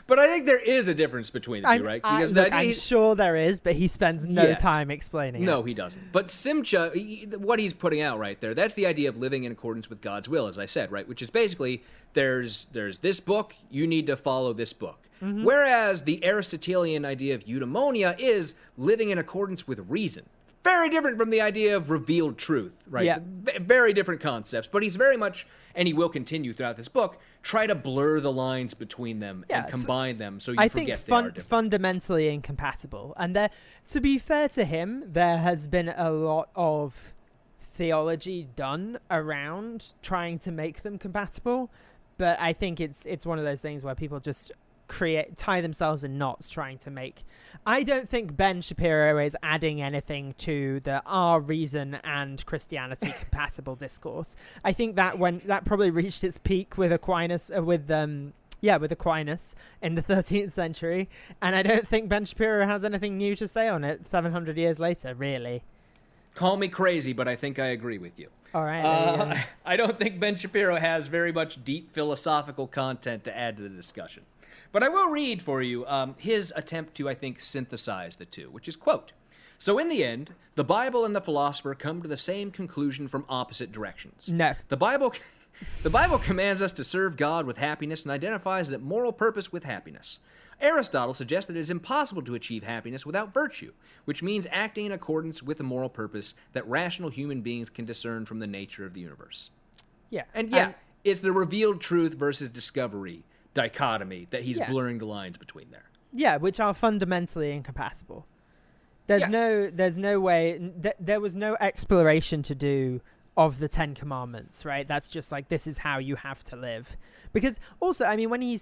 [SPEAKER 1] But I think there is a difference between the two, right? Because
[SPEAKER 6] I'm sure there is, but he spends no time explaining it.
[SPEAKER 1] No, he doesn't. But simcha, what he's putting out right there, that's the idea of living in accordance with God's will, as I said, right? Which is basically, there's this book, you need to follow this book. Whereas the Aristotelian idea of eudaimonia is living in accordance with reason, Very different from the idea of revealed truth, right?
[SPEAKER 6] Yeah.
[SPEAKER 1] Very different concepts, but he's very much, and he will continue throughout this book, try to blur the lines between them and combine them so you
[SPEAKER 6] I
[SPEAKER 1] forget
[SPEAKER 6] think
[SPEAKER 1] they are different.
[SPEAKER 6] fundamentally incompatible. And to be fair to him, there has been a lot of theology done around trying to make them compatible, but I think it's one of those things where people just tie themselves in knots trying to make. I don't think Ben Shapiro is adding anything to the reason and Christianity compatible discourse. I think that probably reached its peak with Aquinas with Aquinas in the 13th century, and I don't think Ben Shapiro has anything new to say on it 700 years later, really.
[SPEAKER 1] Call me crazy, but I think I agree with you.
[SPEAKER 6] All right.
[SPEAKER 1] I don't think Ben Shapiro has very much deep philosophical content to add to the discussion. But I will read for you his attempt to, I think, synthesize the two, which is, quote, "So in the end, the Bible and the philosopher come to the same conclusion from opposite directions.
[SPEAKER 6] No.
[SPEAKER 1] The Bible commands us to serve God with happiness and identifies that moral purpose with happiness. Aristotle suggests that it is impossible to achieve happiness without virtue, which means acting in accordance with the moral purpose that rational human beings can discern from the nature of the universe."
[SPEAKER 6] Yeah.
[SPEAKER 1] And it's the revealed truth versus discovery dichotomy that he's blurring the lines between there.
[SPEAKER 6] Yeah, which are fundamentally incompatible. There's no way. There was no exploration to do of the 10 Commandments, right? That's just like, this is how you have to live. Because also, I mean, when he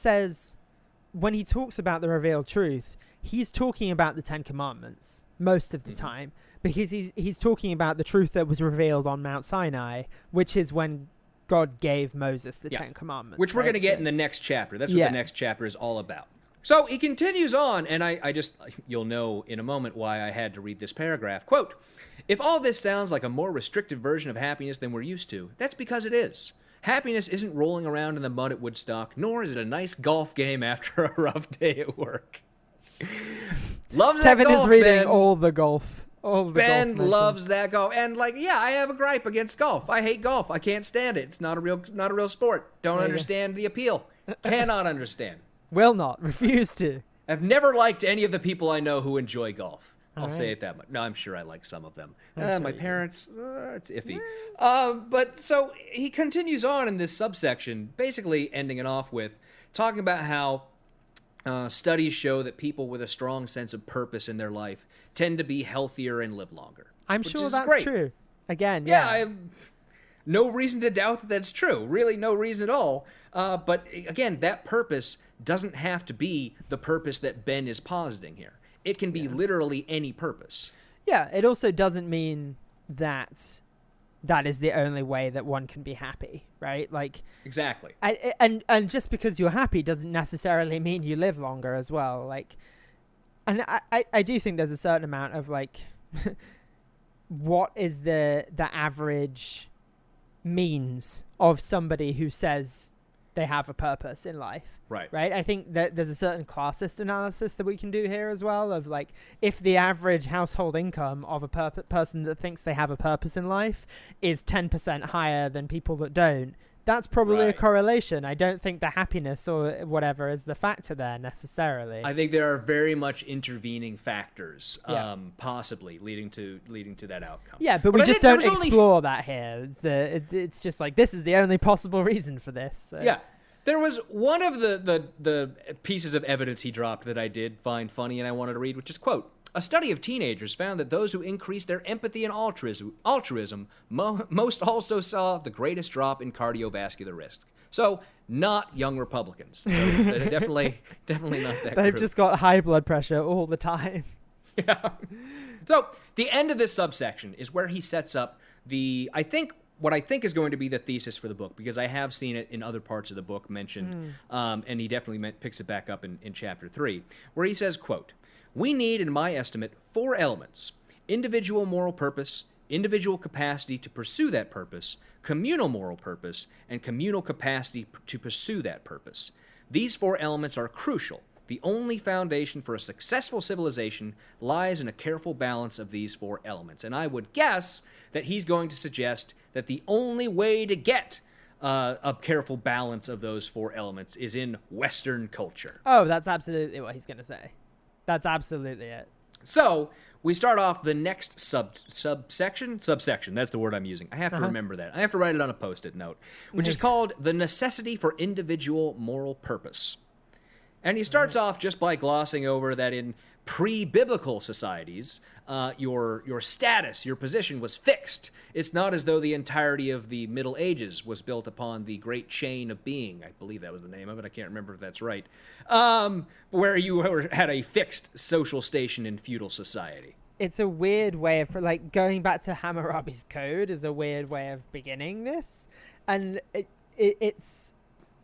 [SPEAKER 6] talks about the revealed truth, he's talking about the 10 Commandments most of the time, because he's talking about the truth that was revealed on Mount Sinai, which is when God gave Moses the 10 Commandments.
[SPEAKER 1] Which we're going to get in the next chapter. That's what the next chapter is all about. So he continues on, and you'll know in a moment why I had to read this paragraph. Quote, "If all this sounds like a more restrictive version of happiness than we're used to, that's because it is. Happiness isn't rolling around in the mud at Woodstock, nor is it a nice golf game after a rough day at work." Loves that
[SPEAKER 6] Kevin
[SPEAKER 1] golf,
[SPEAKER 6] is reading
[SPEAKER 1] Ben.
[SPEAKER 6] all the golf.
[SPEAKER 1] Ben loves that golf, and I have a gripe against golf. I hate golf. I can't stand it. It's not a real sport. Don't understand the appeal. Cannot understand.
[SPEAKER 6] Will not. Refuse to.
[SPEAKER 1] I've never liked any of the people I know who enjoy golf. I'll say it that much. No, I'm sure I like some of them. My parents, it's iffy. But so he continues on in this subsection, basically ending it off with talking about how studies show that people with a strong sense of purpose in their life tend to be healthier and live longer.
[SPEAKER 6] I'm sure that's
[SPEAKER 1] great.
[SPEAKER 6] true. Again,
[SPEAKER 1] I have no reason to doubt that that's true. Really, no reason at all. But again, that purpose doesn't have to be the purpose that Ben is positing here. It can be literally any purpose.
[SPEAKER 6] Yeah, it also doesn't mean that is the only way that one can be happy, right? Like
[SPEAKER 1] Exactly.
[SPEAKER 6] And just because you're happy doesn't necessarily mean you live longer as well. Like, and I do think there's a certain amount of like, what is the average means of somebody who says they have a purpose in life? Right. I think that there's a certain classist analysis that we can do here as well of like, if the average household income of a person that thinks they have a purpose in life is 10% higher than people that don't, that's probably a correlation. I don't think the happiness or whatever is the factor there necessarily.
[SPEAKER 1] I think there are very much intervening factors, possibly leading to that outcome.
[SPEAKER 6] Yeah, but we just don't explore that here. It's just like, this is the only possible reason for this. So.
[SPEAKER 1] Yeah. There was one of the pieces of evidence he dropped that I did find funny and I wanted to read, which is, quote, "A study of teenagers found that those who increased their empathy and altruism most also saw the greatest drop in cardiovascular risk." So, not young Republicans. So, definitely not that
[SPEAKER 6] They've
[SPEAKER 1] group.
[SPEAKER 6] just got high blood pressure all the time.
[SPEAKER 1] Yeah. So, the end of this subsection is where he sets up what I think is going to be the thesis for the book, because I have seen it in other parts of the book mentioned, and he definitely picks it back up in chapter 3, where he says, quote, "We need, in my estimate, 4 elements: individual moral purpose, individual capacity to pursue that purpose, communal moral purpose, and communal capacity to pursue that purpose. These 4 elements are crucial. The only foundation for a successful civilization lies in a careful balance of these 4 elements." And I would guess that he's going to suggest that the only way to get a careful balance of those 4 elements is in Western culture.
[SPEAKER 6] Oh, that's absolutely what he's going to say. That's absolutely it.
[SPEAKER 1] So, we start off the next subsection. That's the word I'm using. I have to remember that. I have to write it on a Post-it note, which is called The Necessity for Individual Moral Purpose. And he starts off just by glossing over that in pre-biblical societies, your status, your position was fixed. It's not as though the entirety of the Middle Ages was built upon the great chain of being. I believe that was the name of it. I can't remember if that's right. Where you had a fixed social station in feudal society.
[SPEAKER 6] It's a weird way of, like, going back to Hammurabi's Code is a weird way of beginning this. And it's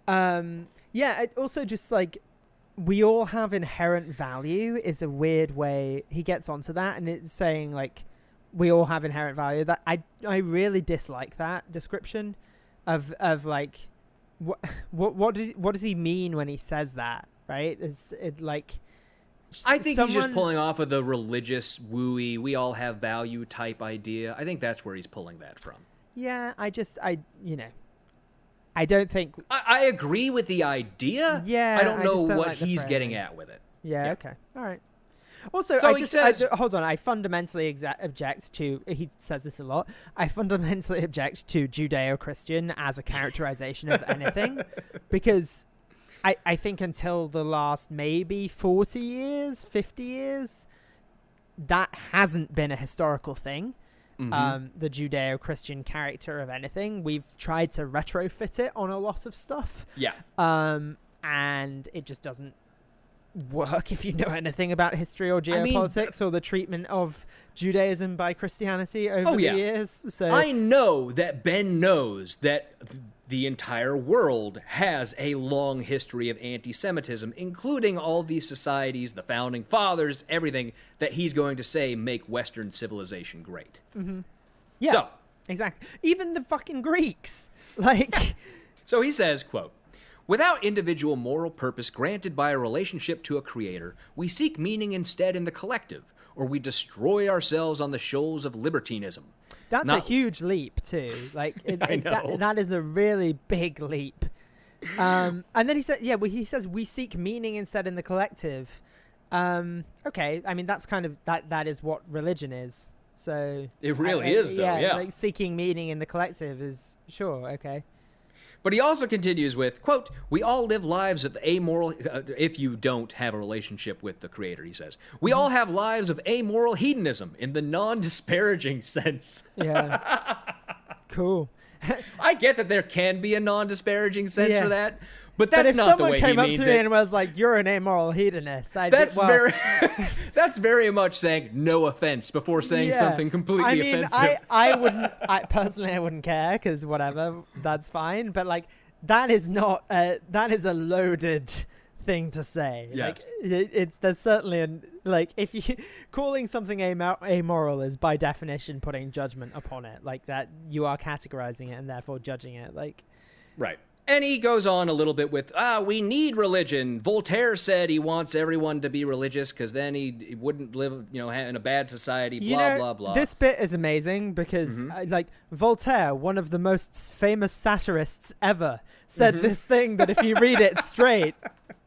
[SPEAKER 6] it also just, like, we all have inherent value is a weird way he gets onto that, and it's saying, like, we all have inherent value. That I really dislike that description of like what does he mean when he says that, right? Is it like,
[SPEAKER 1] I think he's just pulling off of the religious wooey, we all have value type idea. I think that's where he's pulling that from.
[SPEAKER 6] Yeah, I don't think...
[SPEAKER 1] I agree with the idea.
[SPEAKER 6] Yeah,
[SPEAKER 1] I don't know what
[SPEAKER 6] like
[SPEAKER 1] he's getting at with it.
[SPEAKER 6] Yeah, okay. All right. Also,
[SPEAKER 1] so
[SPEAKER 6] hold on. I fundamentally object to... He says this a lot. I fundamentally object to Judeo-Christian as a characterization of anything. Because I think until the last maybe 40 years, 50 years, that hasn't been a historical thing. The Judeo-Christian character of anything. We've tried to retrofit it on a lot of stuff.
[SPEAKER 1] Yeah.
[SPEAKER 6] And it just doesn't work if you know anything about history or geopolitics or the treatment of Judaism by Christianity over the years. So
[SPEAKER 1] I know that Ben knows that the entire world has a long history of anti-Semitism, including all these societies, the founding fathers, everything that he's going to say make Western civilization great.
[SPEAKER 6] Yeah,
[SPEAKER 1] so,
[SPEAKER 6] exactly. Even the fucking Greeks. Like,
[SPEAKER 1] so he says, quote, "Without individual moral purpose granted by a relationship to a creator, we seek meaning instead in the collective, or we destroy ourselves on the shoals of libertinism."
[SPEAKER 6] That's a huge leap too. Like, that is a really big leap. And then he said, he says we seek meaning instead in the collective. Okay, I mean that's kind of that is what religion is. So
[SPEAKER 1] it really is, though. Yeah,
[SPEAKER 6] like seeking meaning in the collective is sure okay.
[SPEAKER 1] But he also continues with, quote, "We all live lives of amoral," if you don't have a relationship with the creator, he says, "we all have lives of amoral hedonism in the non-disparaging sense."
[SPEAKER 6] Yeah. Cool.
[SPEAKER 1] I get that there can be a non-disparaging sense for that, but that's not the way he means it.
[SPEAKER 6] If someone came up to me and was like, "You're an amoral hedonist,"
[SPEAKER 1] that's very much saying no offense before saying something completely offensive.
[SPEAKER 6] I wouldn't care because whatever, that's fine. But like, that is not that is a loaded thing to say.
[SPEAKER 1] Yes.
[SPEAKER 6] Like, there's certainly like, if you calling something amoral is by definition putting judgment upon it, like that you are categorizing it and therefore judging it. Like,
[SPEAKER 1] right. And he goes on a little bit with, we need religion. Voltaire said he wants everyone to be religious because then he wouldn't live, in a bad society, blah, blah.
[SPEAKER 6] This bit is amazing because, like, Voltaire, one of the most famous satirists ever, said this thing that if you read it straight,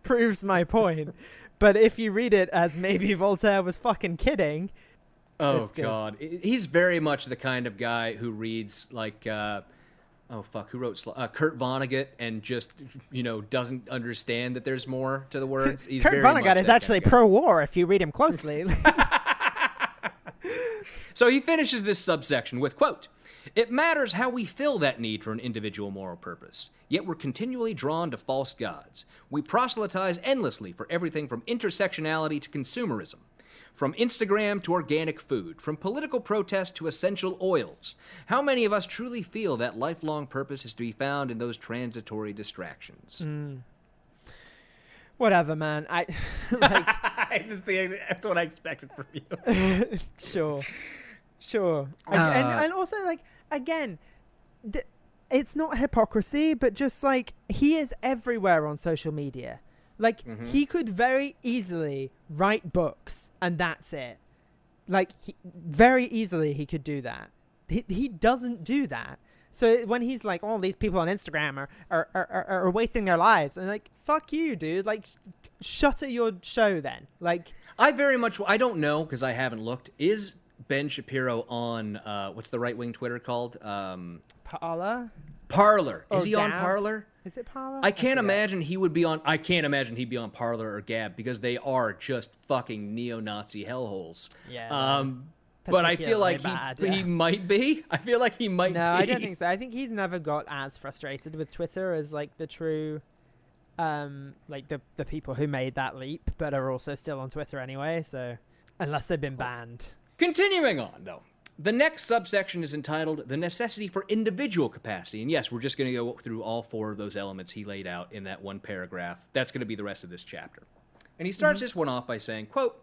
[SPEAKER 6] proves my point. But if you read it as maybe Voltaire was fucking kidding...
[SPEAKER 1] Oh, God. He's very much the kind of guy who reads, like... who wrote Kurt Vonnegut and just, doesn't understand that there's more to the words? He's
[SPEAKER 6] Kurt Vonnegut is actually pro-war if you read him closely.
[SPEAKER 1] So he finishes this subsection with, quote, "It matters how we fill that need for an individual moral purpose, yet we're continually drawn to false gods. We proselytize endlessly for everything from intersectionality to consumerism. From Instagram to organic food, from political protest to essential oils. How many of us truly feel that lifelong purpose is to be found in those transitory distractions?"
[SPEAKER 6] Whatever, man.
[SPEAKER 1] That's what I expected from you.
[SPEAKER 6] Sure. And also, like, again, it's not hypocrisy, but just like, he is everywhere on social media. Like, he could very easily write books and that's it. Like, very easily he could do that. He doesn't do that. So when he's like, all these people on Instagram are wasting their lives, and like, fuck you, dude. Like, shutter your show then. Like,
[SPEAKER 1] I don't know because I haven't looked. Is Ben Shapiro on what's the right-wing Twitter called?
[SPEAKER 6] Parler?
[SPEAKER 1] Parler. Is
[SPEAKER 6] Or
[SPEAKER 1] he on
[SPEAKER 6] Gab?
[SPEAKER 1] Parler?
[SPEAKER 6] Is it Parler?
[SPEAKER 1] I can't
[SPEAKER 6] forget.
[SPEAKER 1] imagine he would be on. I can't imagine he'd be on Parler or Gab because they are just fucking neo-Nazi hellholes.
[SPEAKER 6] Yeah.
[SPEAKER 1] But I feel like
[SPEAKER 6] particularly bad,
[SPEAKER 1] he might be. I feel like he might be.
[SPEAKER 6] No, I don't think so. I think he's never got as frustrated with Twitter as like the true, like the people who made that leap but are also still on Twitter anyway. So unless they've been banned.
[SPEAKER 1] Continuing on, though. The next subsection is entitled The Necessity for Individual Capacity. And yes, we're just going to go through all 4 of those elements he laid out in that one paragraph. That's going to be the rest of this chapter. And he starts this one off by saying, quote,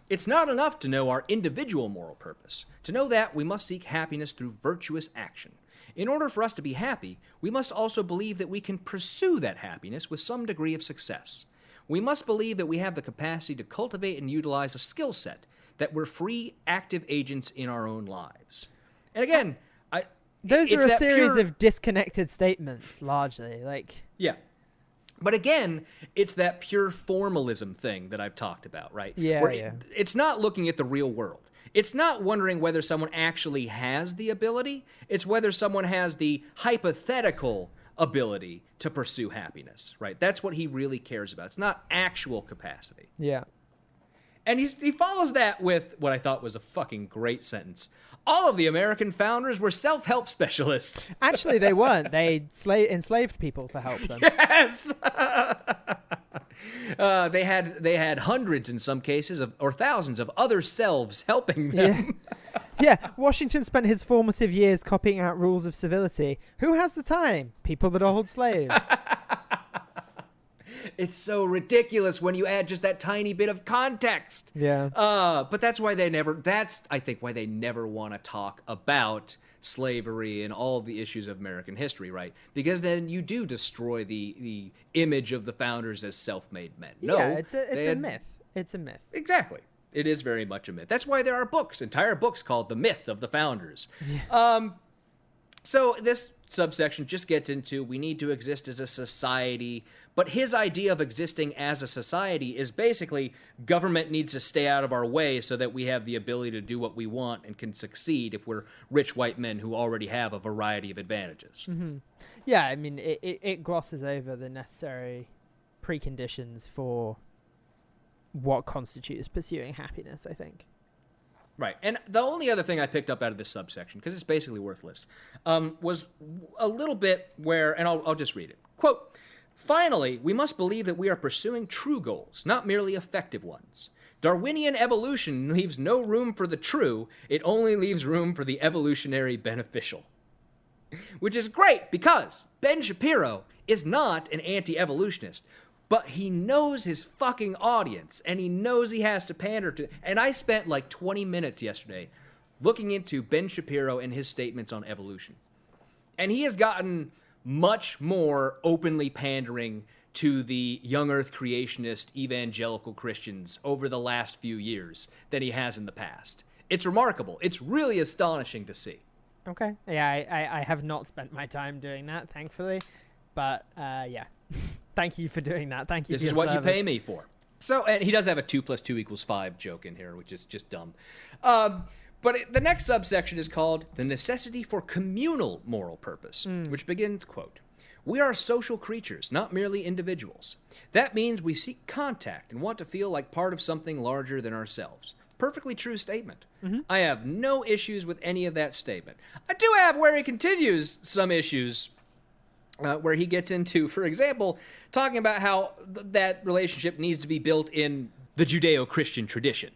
[SPEAKER 1] "It's not enough to know our individual moral purpose. To know that, we must seek happiness through virtuous action. In order for us to be happy, we must also believe that we can pursue that happiness with some degree of success. We must believe that we have the capacity to cultivate and utilize a skill set, that we're free, active agents in our own lives." And again,
[SPEAKER 6] Those are
[SPEAKER 1] it's
[SPEAKER 6] a
[SPEAKER 1] that
[SPEAKER 6] series
[SPEAKER 1] pure-
[SPEAKER 6] of disconnected statements, largely. Like,
[SPEAKER 1] Yeah. But again, it's that pure formalism thing that I've talked about, right?
[SPEAKER 6] Yeah,
[SPEAKER 1] Where
[SPEAKER 6] yeah.
[SPEAKER 1] It's not looking at the real world. It's not wondering whether someone actually has the ability. It's whether someone has the hypothetical ability to pursue happiness, right? That's what he really cares about. It's not actual capacity.
[SPEAKER 6] yeah.
[SPEAKER 1] And he follows that with what I thought was a fucking great sentence. All of the American founders were self-help specialists.
[SPEAKER 6] Actually, they weren't. They enslaved people to help them.
[SPEAKER 1] Yes. They had hundreds in some cases or thousands of other selves helping them.
[SPEAKER 6] Yeah, Washington spent his formative years copying out rules of civility. Who has the time? People that hold slaves.
[SPEAKER 1] It's so ridiculous when you add just that tiny bit of context.
[SPEAKER 6] Yeah.
[SPEAKER 1] But that's why I think why they never want to talk about slavery and all of the issues of American history, right? Because then you do destroy the image of the founders as self-made men. No,
[SPEAKER 6] Yeah, it's a myth. It's a myth.
[SPEAKER 1] Exactly. It is very much a myth. That's why there are entire books called The Myth of the Founders. Yeah. So this subsection just gets into we need to exist as a society, but his idea of existing as a society is basically government needs to stay out of our way so that we have the ability to do what we want and can succeed if we're rich white men who already have a variety of advantages.
[SPEAKER 6] Mm-hmm. Yeah, I mean, it glosses over the necessary preconditions for what constitutes pursuing happiness, I think.
[SPEAKER 1] Right. And the only other thing I picked up out of this subsection, because it's basically worthless, was a little bit where, and I'll just read it. Quote, "Finally, we must believe that we are pursuing true goals, not merely effective ones. Darwinian evolution leaves no room for the true. It only leaves room for the evolutionary beneficial." Which is great because Ben Shapiro is not an anti-evolutionist. But he knows his fucking audience, and he knows he has to pander to. And I spent like 20 minutes yesterday looking into Ben Shapiro and his statements on evolution. And he has gotten much more openly pandering to the young earth creationist evangelical Christians over the last few years than he has in the past. It's remarkable. It's really astonishing to see.
[SPEAKER 6] Okay. Yeah, I have not spent my time doing that, thankfully. But, yeah. Thank you for doing that. Thank you
[SPEAKER 1] This
[SPEAKER 6] for
[SPEAKER 1] is
[SPEAKER 6] your
[SPEAKER 1] what
[SPEAKER 6] service.
[SPEAKER 1] you pay me for. So, and he does have a 2 + 2 = 5 joke in here, which is just dumb. But the next subsection is called The Necessity for Communal Moral Purpose, which begins, quote, "We are social creatures, not merely individuals. That means we seek contact and want to feel like part of something larger than ourselves." Perfectly true statement. I have no issues with any of that statement. I do have where he continues some issues where he gets into, for example, talking about how that relationship needs to be built in the Judeo-Christian tradition.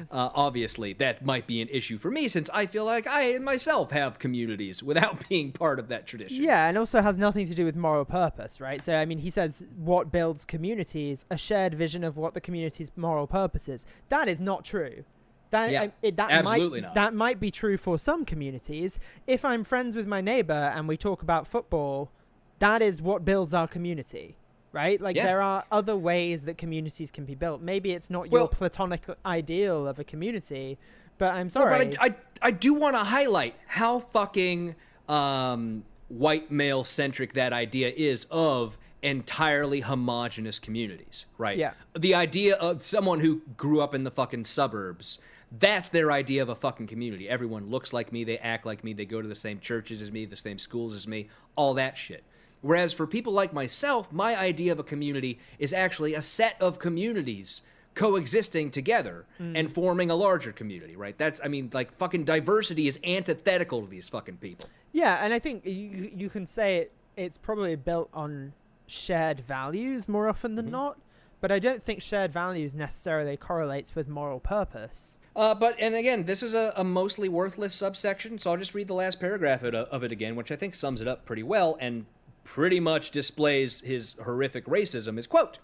[SPEAKER 1] Obviously, that might be an issue for me since I feel like I myself have communities without being part of that tradition.
[SPEAKER 6] Yeah, and also has nothing to do with moral purpose, right? So, I mean, he says what builds communities, a shared vision of what the community's moral purpose is. That is not true.
[SPEAKER 1] Absolutely not.
[SPEAKER 6] That might be true for some communities. If I'm friends with my neighbor and we talk about football, that is what builds our community, right? Like, there are other ways that communities can be built. Maybe it's not your platonic ideal of a community, but I'm sorry.
[SPEAKER 1] But I do want to highlight how fucking white male-centric that idea is of entirely homogenous communities, right?
[SPEAKER 6] Yeah.
[SPEAKER 1] The idea of someone who grew up in the fucking suburbs, that's their idea of a fucking community. Everyone looks like me, they act like me, they go to the same churches as me, the same schools as me, all that shit. Whereas for people like myself, my idea of a community is actually a set of communities coexisting together and forming a larger community, right? That's, I mean, like, fucking diversity is antithetical to these fucking people.
[SPEAKER 6] Yeah, and I think you can say it's probably built on shared values more often than not, but I don't think shared values necessarily correlates with moral purpose.
[SPEAKER 1] And again, this is a mostly worthless subsection, so I'll just read the last paragraph of it again, which I think sums it up pretty well and pretty much displays his horrific racism. Is, quote,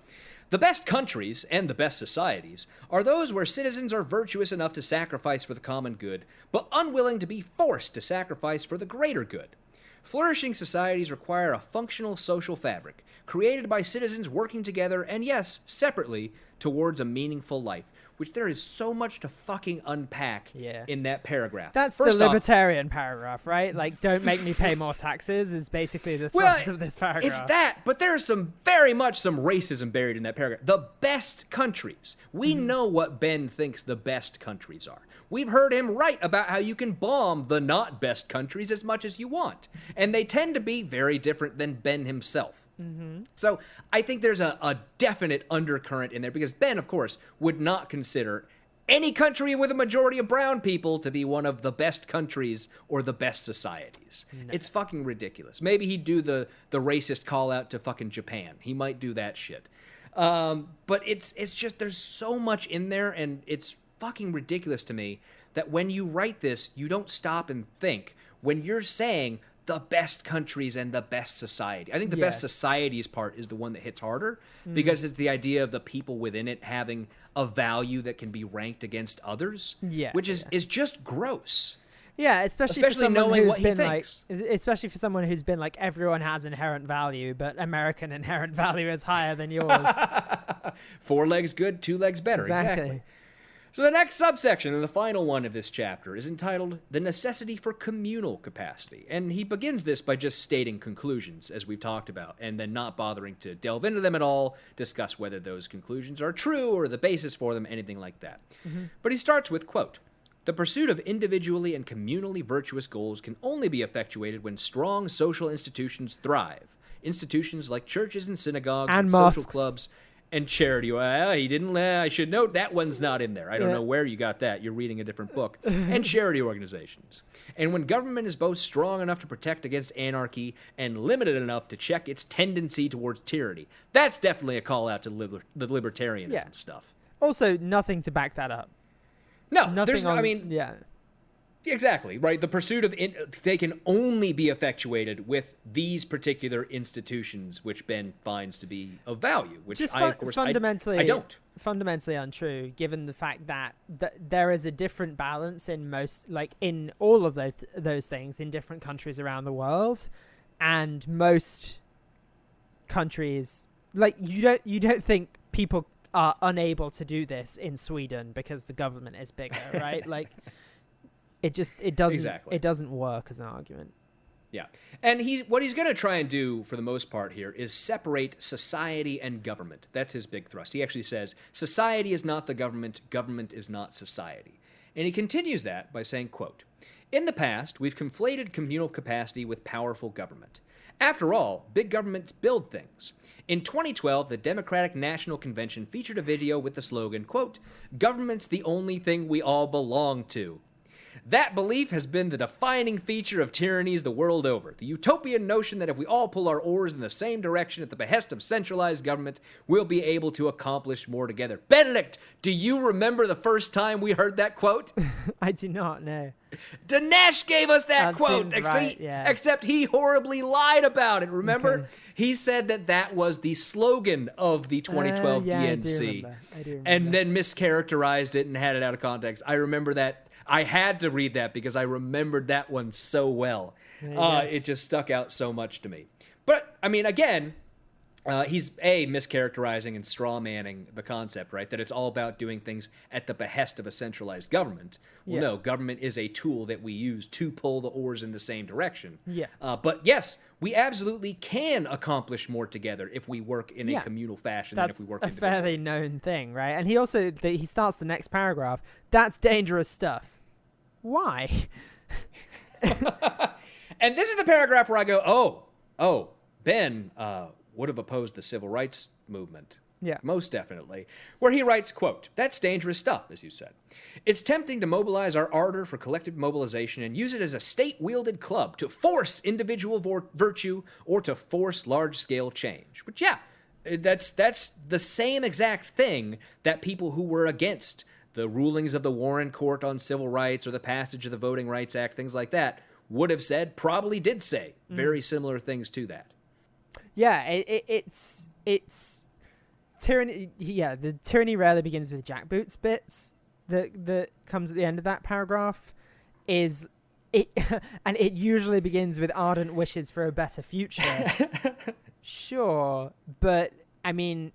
[SPEAKER 1] "The best countries and the best societies are those where citizens are virtuous enough to sacrifice for the common good, but unwilling to be forced to sacrifice for the greater good. Flourishing societies require a functional social fabric, created by citizens working together and, yes, separately, towards a meaningful life," which there is so much to fucking unpack in that paragraph.
[SPEAKER 6] That's
[SPEAKER 1] First
[SPEAKER 6] the
[SPEAKER 1] off,
[SPEAKER 6] libertarian paragraph, right? Like, don't make me pay more taxes is basically the thrust of this paragraph.
[SPEAKER 1] It's that, but there's very much some racism buried in that paragraph. The best countries. We know what Ben thinks the best countries are. We've heard him write about how you can bomb the not best countries as much as you want. And they tend to be very different than Ben himself. So I think there's a definite undercurrent in there, because Ben, of course, would not consider any country with a majority of brown people to be one of the best countries or the best societies. No. It's fucking ridiculous. Maybe he'd do the racist call out to fucking Japan. He might do that shit. But it's just, there's so much in there, and it's fucking ridiculous to me that when you write this, you don't stop and think. When you're saying the best countries and the best society, I think the best societies part is the one that hits harder, because it's the idea of the people within it having a value that can be ranked against others, which is just gross.
[SPEAKER 6] Yeah, especially for someone
[SPEAKER 1] knowing
[SPEAKER 6] who's
[SPEAKER 1] what he
[SPEAKER 6] been
[SPEAKER 1] thinks.
[SPEAKER 6] especially for someone who's been like, everyone has inherent value, but American inherent value is higher than yours.
[SPEAKER 1] 4 legs good, 2 legs better. Exactly. So the next subsection, and the final one of this chapter, is entitled "The Necessity for Communal Capacity." And he begins this by just stating conclusions, as we've talked about, and then not bothering to delve into them at all, discuss whether those conclusions are true or the basis for them, anything like that. But he starts with, quote, "The pursuit of individually and communally virtuous goals can only be effectuated when strong social institutions thrive. Institutions like churches and synagogues
[SPEAKER 6] and
[SPEAKER 1] social
[SPEAKER 6] mosques.
[SPEAKER 1] clubs and charity." Well, he didn't. I should note that one's not in there. I don't know where you got that. You're reading a different book. And charity organizations. And when government is both strong enough to protect against anarchy and limited enough to check its tendency towards tyranny. That's definitely a call out to the libertarianism stuff.
[SPEAKER 6] Also, nothing to back that up.
[SPEAKER 1] No,
[SPEAKER 6] Nothing
[SPEAKER 1] Exactly, right? The pursuit of they can only be effectuated with these particular institutions, which Ben finds to be of value, which
[SPEAKER 6] just
[SPEAKER 1] I, of course,
[SPEAKER 6] fundamentally,
[SPEAKER 1] I don't.
[SPEAKER 6] Fundamentally untrue, given the fact that there is a different balance in in all of those things in different countries around the world, and most countries, like, you don't think people are unable to do this in Sweden because the government is bigger, right? Like. It doesn't work as an argument.
[SPEAKER 1] Yeah. And what he's going to try and do for the most part here is separate society and government. That's his big thrust. He actually says, society is not the government, government is not society. And he continues that by saying, quote, "In the past, we've conflated communal capacity with powerful government. After all, big governments build things. In 2012, the Democratic National Convention featured a video with the slogan, quote, 'Government's the only thing we all belong to.' That belief has been the defining feature of tyrannies the world over. The utopian notion that if we all pull our oars in the same direction at the behest of centralized government, we'll be able to accomplish more together." Benedict, do you remember the first time we heard that quote?
[SPEAKER 6] I do not know.
[SPEAKER 1] Dinesh gave us that quote, except he horribly lied about it, remember? Okay. He said that was the slogan of the 2012 DNC,
[SPEAKER 6] I do remember.
[SPEAKER 1] And then mischaracterized it and had it out of context. I remember that. I had to read that because I remembered that one so well. It just stuck out so much to me. But, I mean, again, he's mischaracterizing and straw-manning the concept, right? That it's all about doing things at the behest of a centralized government. Well, no, government is a tool that we use to pull the oars in the same direction.
[SPEAKER 6] Yeah.
[SPEAKER 1] But yes, we absolutely can accomplish more together if we work in a communal fashion than if we work individually.
[SPEAKER 6] That's a fairly known thing, right? And he also he starts the next paragraph. That's dangerous stuff. Why?
[SPEAKER 1] And this is the paragraph where I go, Ben would have opposed the civil rights movement.
[SPEAKER 6] Yeah.
[SPEAKER 1] Most definitely. Where he writes, quote, "That's dangerous stuff, as you said. It's tempting to mobilize our ardor for collective mobilization and use it as a state-wielded club to force individual virtue or to force large-scale change." Which, that's the same exact thing that people who were against the rulings of the Warren Court on civil rights or the passage of the Voting Rights Act, things like that, would have said, probably did say very similar things to that.
[SPEAKER 6] Yeah, it's tyranny. Yeah, the tyranny rarely begins with jackboots bits that comes at the end of that paragraph is it, and it usually begins with ardent wishes for a better future. Sure, but I mean,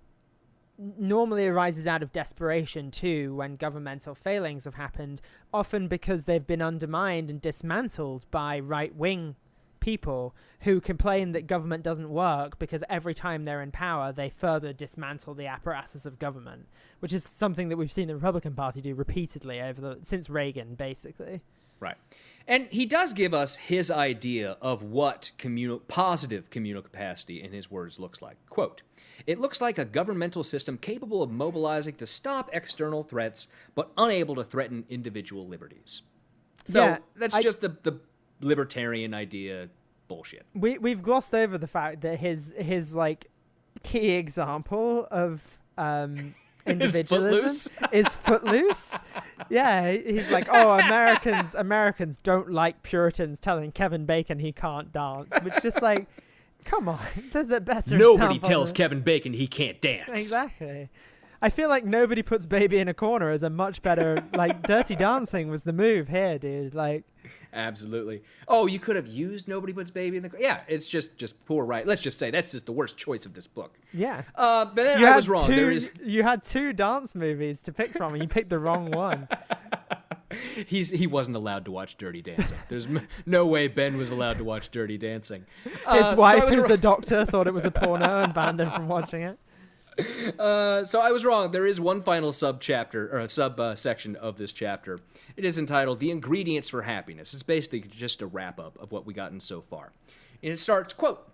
[SPEAKER 6] normally arises out of desperation too when governmental failings have happened, often because they've been undermined and dismantled by right-wing people who complain that government doesn't work because every time they're in power they further dismantle the apparatus of government, which is something that we've seen the Republican Party do repeatedly since Reagan, basically.
[SPEAKER 1] Right. And he does give us his idea of what positive communal capacity, in his words, looks like. Quote, "It looks like a governmental system capable of mobilizing to stop external threats, but unable to threaten individual liberties." So that's just the libertarian idea bullshit.
[SPEAKER 6] We've glossed over the fact that his like key example of individualism is Footloose. Yeah, he's like, Americans don't like Puritans telling Kevin Bacon he can't dance, which just like, come on, there's a better
[SPEAKER 1] Nobody
[SPEAKER 6] example
[SPEAKER 1] tells Kevin Bacon he can't dance.
[SPEAKER 6] Exactly. I feel like Nobody Puts Baby in a Corner is a much better, like, Dirty Dancing was the move here, dude. Like,
[SPEAKER 1] absolutely. Oh, you could have used Nobody Puts Baby in the Corner. Yeah, it's just poor right. Let's just say that's just the worst choice of this book.
[SPEAKER 6] Yeah.
[SPEAKER 1] But then I was wrong.
[SPEAKER 6] You had two dance movies to pick from, and you picked the wrong one.
[SPEAKER 1] He wasn't allowed to watch Dirty Dancing. There's no way Ben was allowed to watch Dirty Dancing.
[SPEAKER 6] His wife, who's a doctor, thought it was a porno and banned him from watching it.
[SPEAKER 1] So I was wrong. There is one final sub-chapter, or a sub-section of this chapter. It is entitled The Ingredients for Happiness. It's basically just a wrap-up of what we gotten so far. And it starts, quote,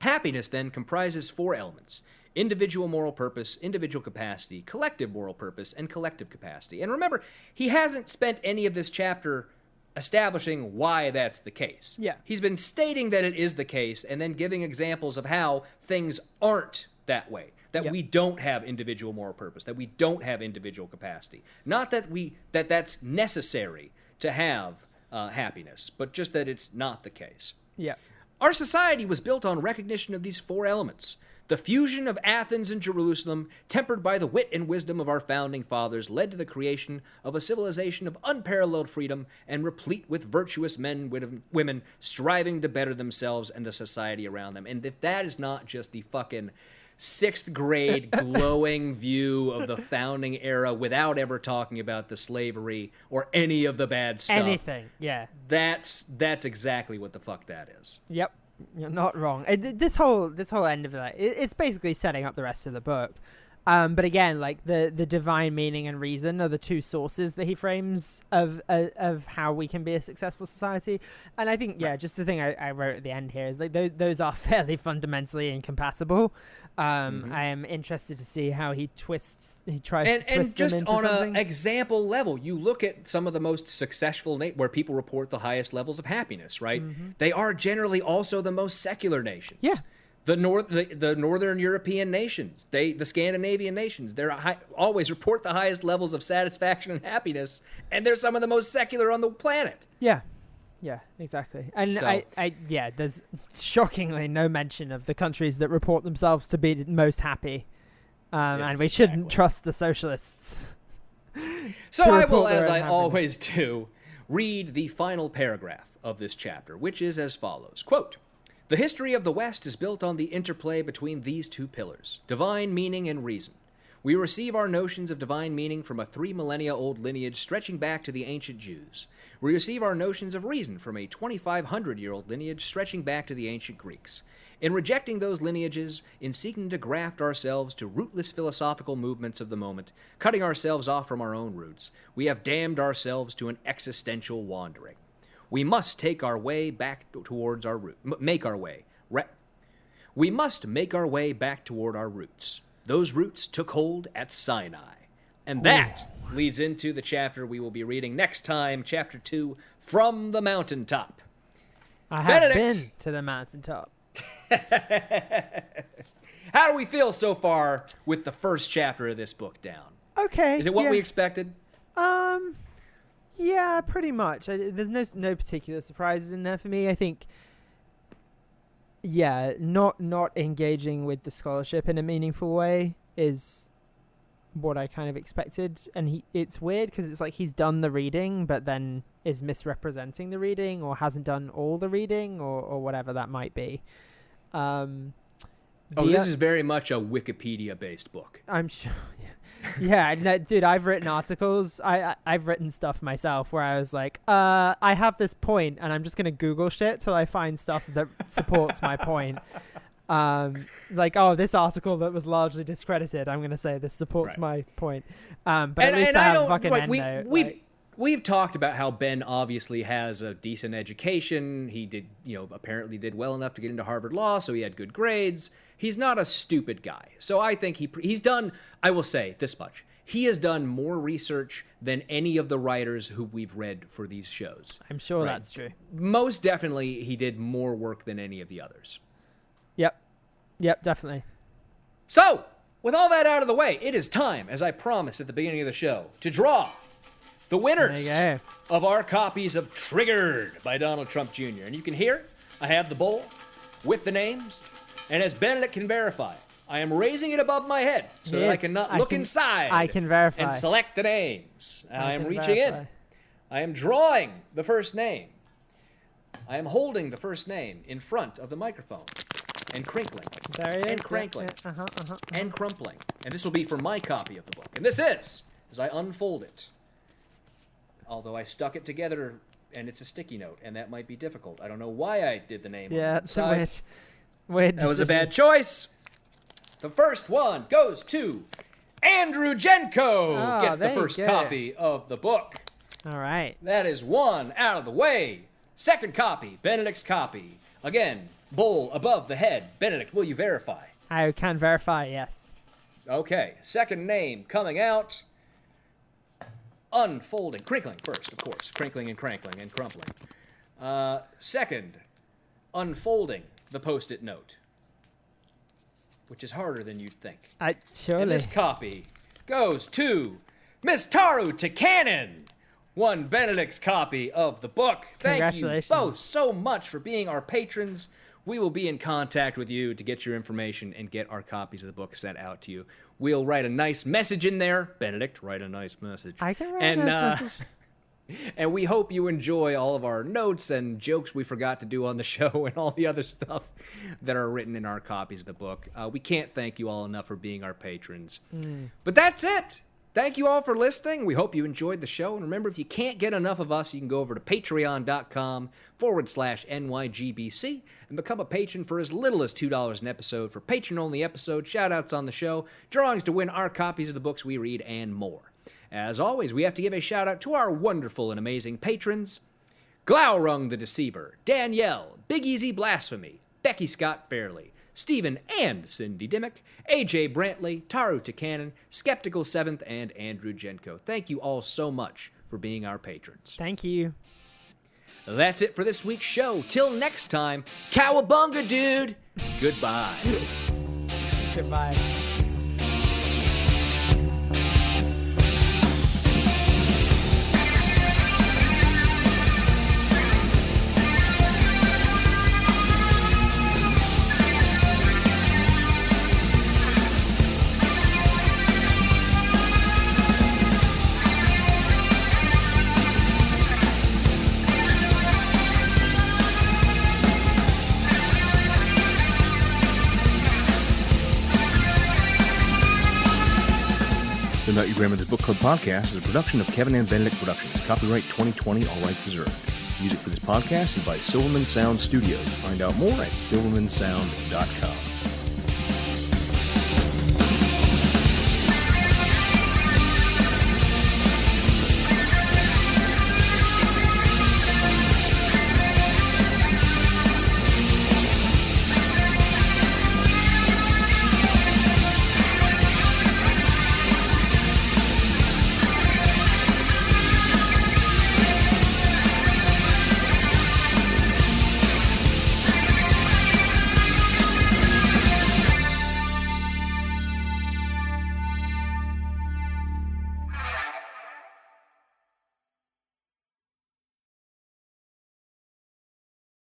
[SPEAKER 1] "Happiness, then, comprises 4 elements: individual moral purpose, individual capacity, collective moral purpose, and collective capacity." And remember, he hasn't spent any of this chapter establishing why that's the case.
[SPEAKER 6] Yeah.
[SPEAKER 1] He's been stating that it is the case and then giving examples of how things aren't that way. That we don't have individual moral purpose, that we don't have individual capacity. Not that that's necessary to have happiness, but just that it's not the case.
[SPEAKER 6] Yeah.
[SPEAKER 1] Our society was built on recognition of these 4 elements. The fusion of Athens and Jerusalem, tempered by the wit and wisdom of our founding fathers, led to the creation of a civilization of unparalleled freedom and replete with virtuous men and women striving to better themselves and the society around them. And if that is not just the fucking 6th grade glowing view of the founding era without ever talking about the slavery or any of the bad stuff.
[SPEAKER 6] Anything, yeah.
[SPEAKER 1] That's exactly what the fuck that is.
[SPEAKER 6] Yep, you're not wrong. This whole end of that, it's basically setting up the rest of the book. But again, like the divine meaning and reason are the 2 sources that he frames of how we can be a successful society. And I think, just the thing I wrote at the end here is like those are fairly fundamentally incompatible. I am interested to see how he tries to twist them into
[SPEAKER 1] and just on
[SPEAKER 6] something.
[SPEAKER 1] an example level, you look at some of the most successful where people report the highest levels of happiness, right? They are generally also the most secular nations.
[SPEAKER 6] Yeah.
[SPEAKER 1] The Northern European nations, the Scandinavian nations, always report the highest levels of satisfaction and happiness, and they're some of the most secular on the planet.
[SPEAKER 6] Yeah, exactly. And
[SPEAKER 1] So-
[SPEAKER 6] there's shockingly no mention of the countries that report themselves to be the most happy, and we shouldn't trust the socialists.
[SPEAKER 1] So I will, as I always do, read the final paragraph of this chapter, which is as follows. Quote, The history of the West is built on the interplay between these two pillars, divine meaning and reason. We receive our notions of divine meaning from a 3 millennia-old lineage stretching back to the ancient Jews. We receive our notions of reason from a 2,500-year-old lineage stretching back to the ancient Greeks. In rejecting those lineages, in seeking to graft ourselves to rootless philosophical movements of the moment, cutting ourselves off from our own roots, we have damned ourselves to an existential wandering. We must take our way back towards our root. We must make our way back toward our roots. Those roots took hold at Sinai. And that leads into the chapter we will be reading next time, Chapter 2, From the Mountaintop.
[SPEAKER 6] I have
[SPEAKER 1] Benedict.
[SPEAKER 6] been to the mountaintop.
[SPEAKER 1] How do we feel so far with the first chapter of this book down?
[SPEAKER 6] Okay.
[SPEAKER 1] Is it what we expected?
[SPEAKER 6] Yeah, pretty much. There's no particular surprises in there for me. I think, yeah, not engaging with the scholarship in a meaningful way is what I kind of expected. And it's weird because it's like he's done the reading, but then is misrepresenting the reading or hasn't done all the reading or whatever that might be.
[SPEAKER 1] This is very much a Wikipedia-based book.
[SPEAKER 6] I'm sure. Yeah, dude, I've written articles. I've written stuff myself where I was like, I have this point, and I'm just gonna Google shit till I find stuff that supports my point. Like, this article that was largely discredited, I'm gonna say this supports my point. But at least I have a fucking endnote.
[SPEAKER 1] We've talked about how Ben obviously has a decent education. He did, apparently did well enough to get into Harvard Law, so he had good grades. He's not a stupid guy. So I think he's done, I will say this much, he has done more research than any of the writers who we've read for these shows.
[SPEAKER 6] I'm sure that's true.
[SPEAKER 1] Most definitely, he did more work than any of the others.
[SPEAKER 6] Yep, definitely.
[SPEAKER 1] So, with all that out of the way, it is time, as I promised at the beginning of the show, to draw the winners of our copies of Triggered by Donald Trump Jr. And you can hear I have the bowl with the names, and as Benedict can verify, I am raising it above my head so that I cannot look inside.
[SPEAKER 6] I can verify.
[SPEAKER 1] And select the names. I am reaching in. I am drawing the first name. I am holding the first name in front of the microphone and crinkling.
[SPEAKER 6] There he is.
[SPEAKER 1] And crankling.
[SPEAKER 6] Yeah.
[SPEAKER 1] And crumpling. And this will be for my copy of the book. And this is, as I unfold it, although I stuck it together and it's a sticky note, and that might be difficult. I don't know why I did the name on the
[SPEAKER 6] it's a
[SPEAKER 1] side.
[SPEAKER 6] weird
[SPEAKER 1] That was a bad choice. The first one goes to Andrew Jenko. Gets the first copy of the book.
[SPEAKER 6] All right.
[SPEAKER 1] That is one out of the way. Second copy, Benedict's copy. Again, bowl above the head. Benedict, will you verify?
[SPEAKER 6] I can verify, yes.
[SPEAKER 1] Okay, second name coming out. Unfolding, crinkling first, of course. Crinkling and crankling and crumpling. Second, unfolding the Post-it note, which is harder than you'd think.
[SPEAKER 6] Surely.
[SPEAKER 1] And this copy goes to Miss Taru Takanen. One Benedict's copy of the book. Thank you both so much for being our patrons. We will be in contact with you to get your information and get our copies of the book sent out to you. We'll write a nice message in there. Benedict, write a nice message.
[SPEAKER 6] I can write a nice message.
[SPEAKER 1] And we hope you enjoy all of our notes and jokes we forgot to do on the show and all the other stuff that are written in our copies of the book. We can't thank you all enough for being our patrons. But that's it. Thank you all for listening. We hope you enjoyed the show. And remember, if you can't get enough of us, you can go over to patreon.com/NYGBC and become a patron for as little as $2 an episode for patron-only episodes, shout-outs on the show, drawings to win our copies of the books we read, and more. As always, we have to give a shout-out to our wonderful and amazing patrons: Glaurung the Deceiver, Danielle, Big Easy Blasphemy, Becky Scott Fairley, Stephen and Cindy Dimmick, AJ Brantley, Taru Takanen, Skeptical 7th, and Andrew Jenko. Thank you all so much for being our patrons.
[SPEAKER 6] Thank you.
[SPEAKER 1] That's it for this week's show. Till next time, cowabunga, dude. Goodbye.
[SPEAKER 6] Goodbye.
[SPEAKER 1] The Not Your Grandmother's Book Club podcast is a production of Kevin and Benedict Productions. Copyright 2020, all rights reserved. Music for this podcast is by Silverman Sound Studios. Find out more at silvermansound.com.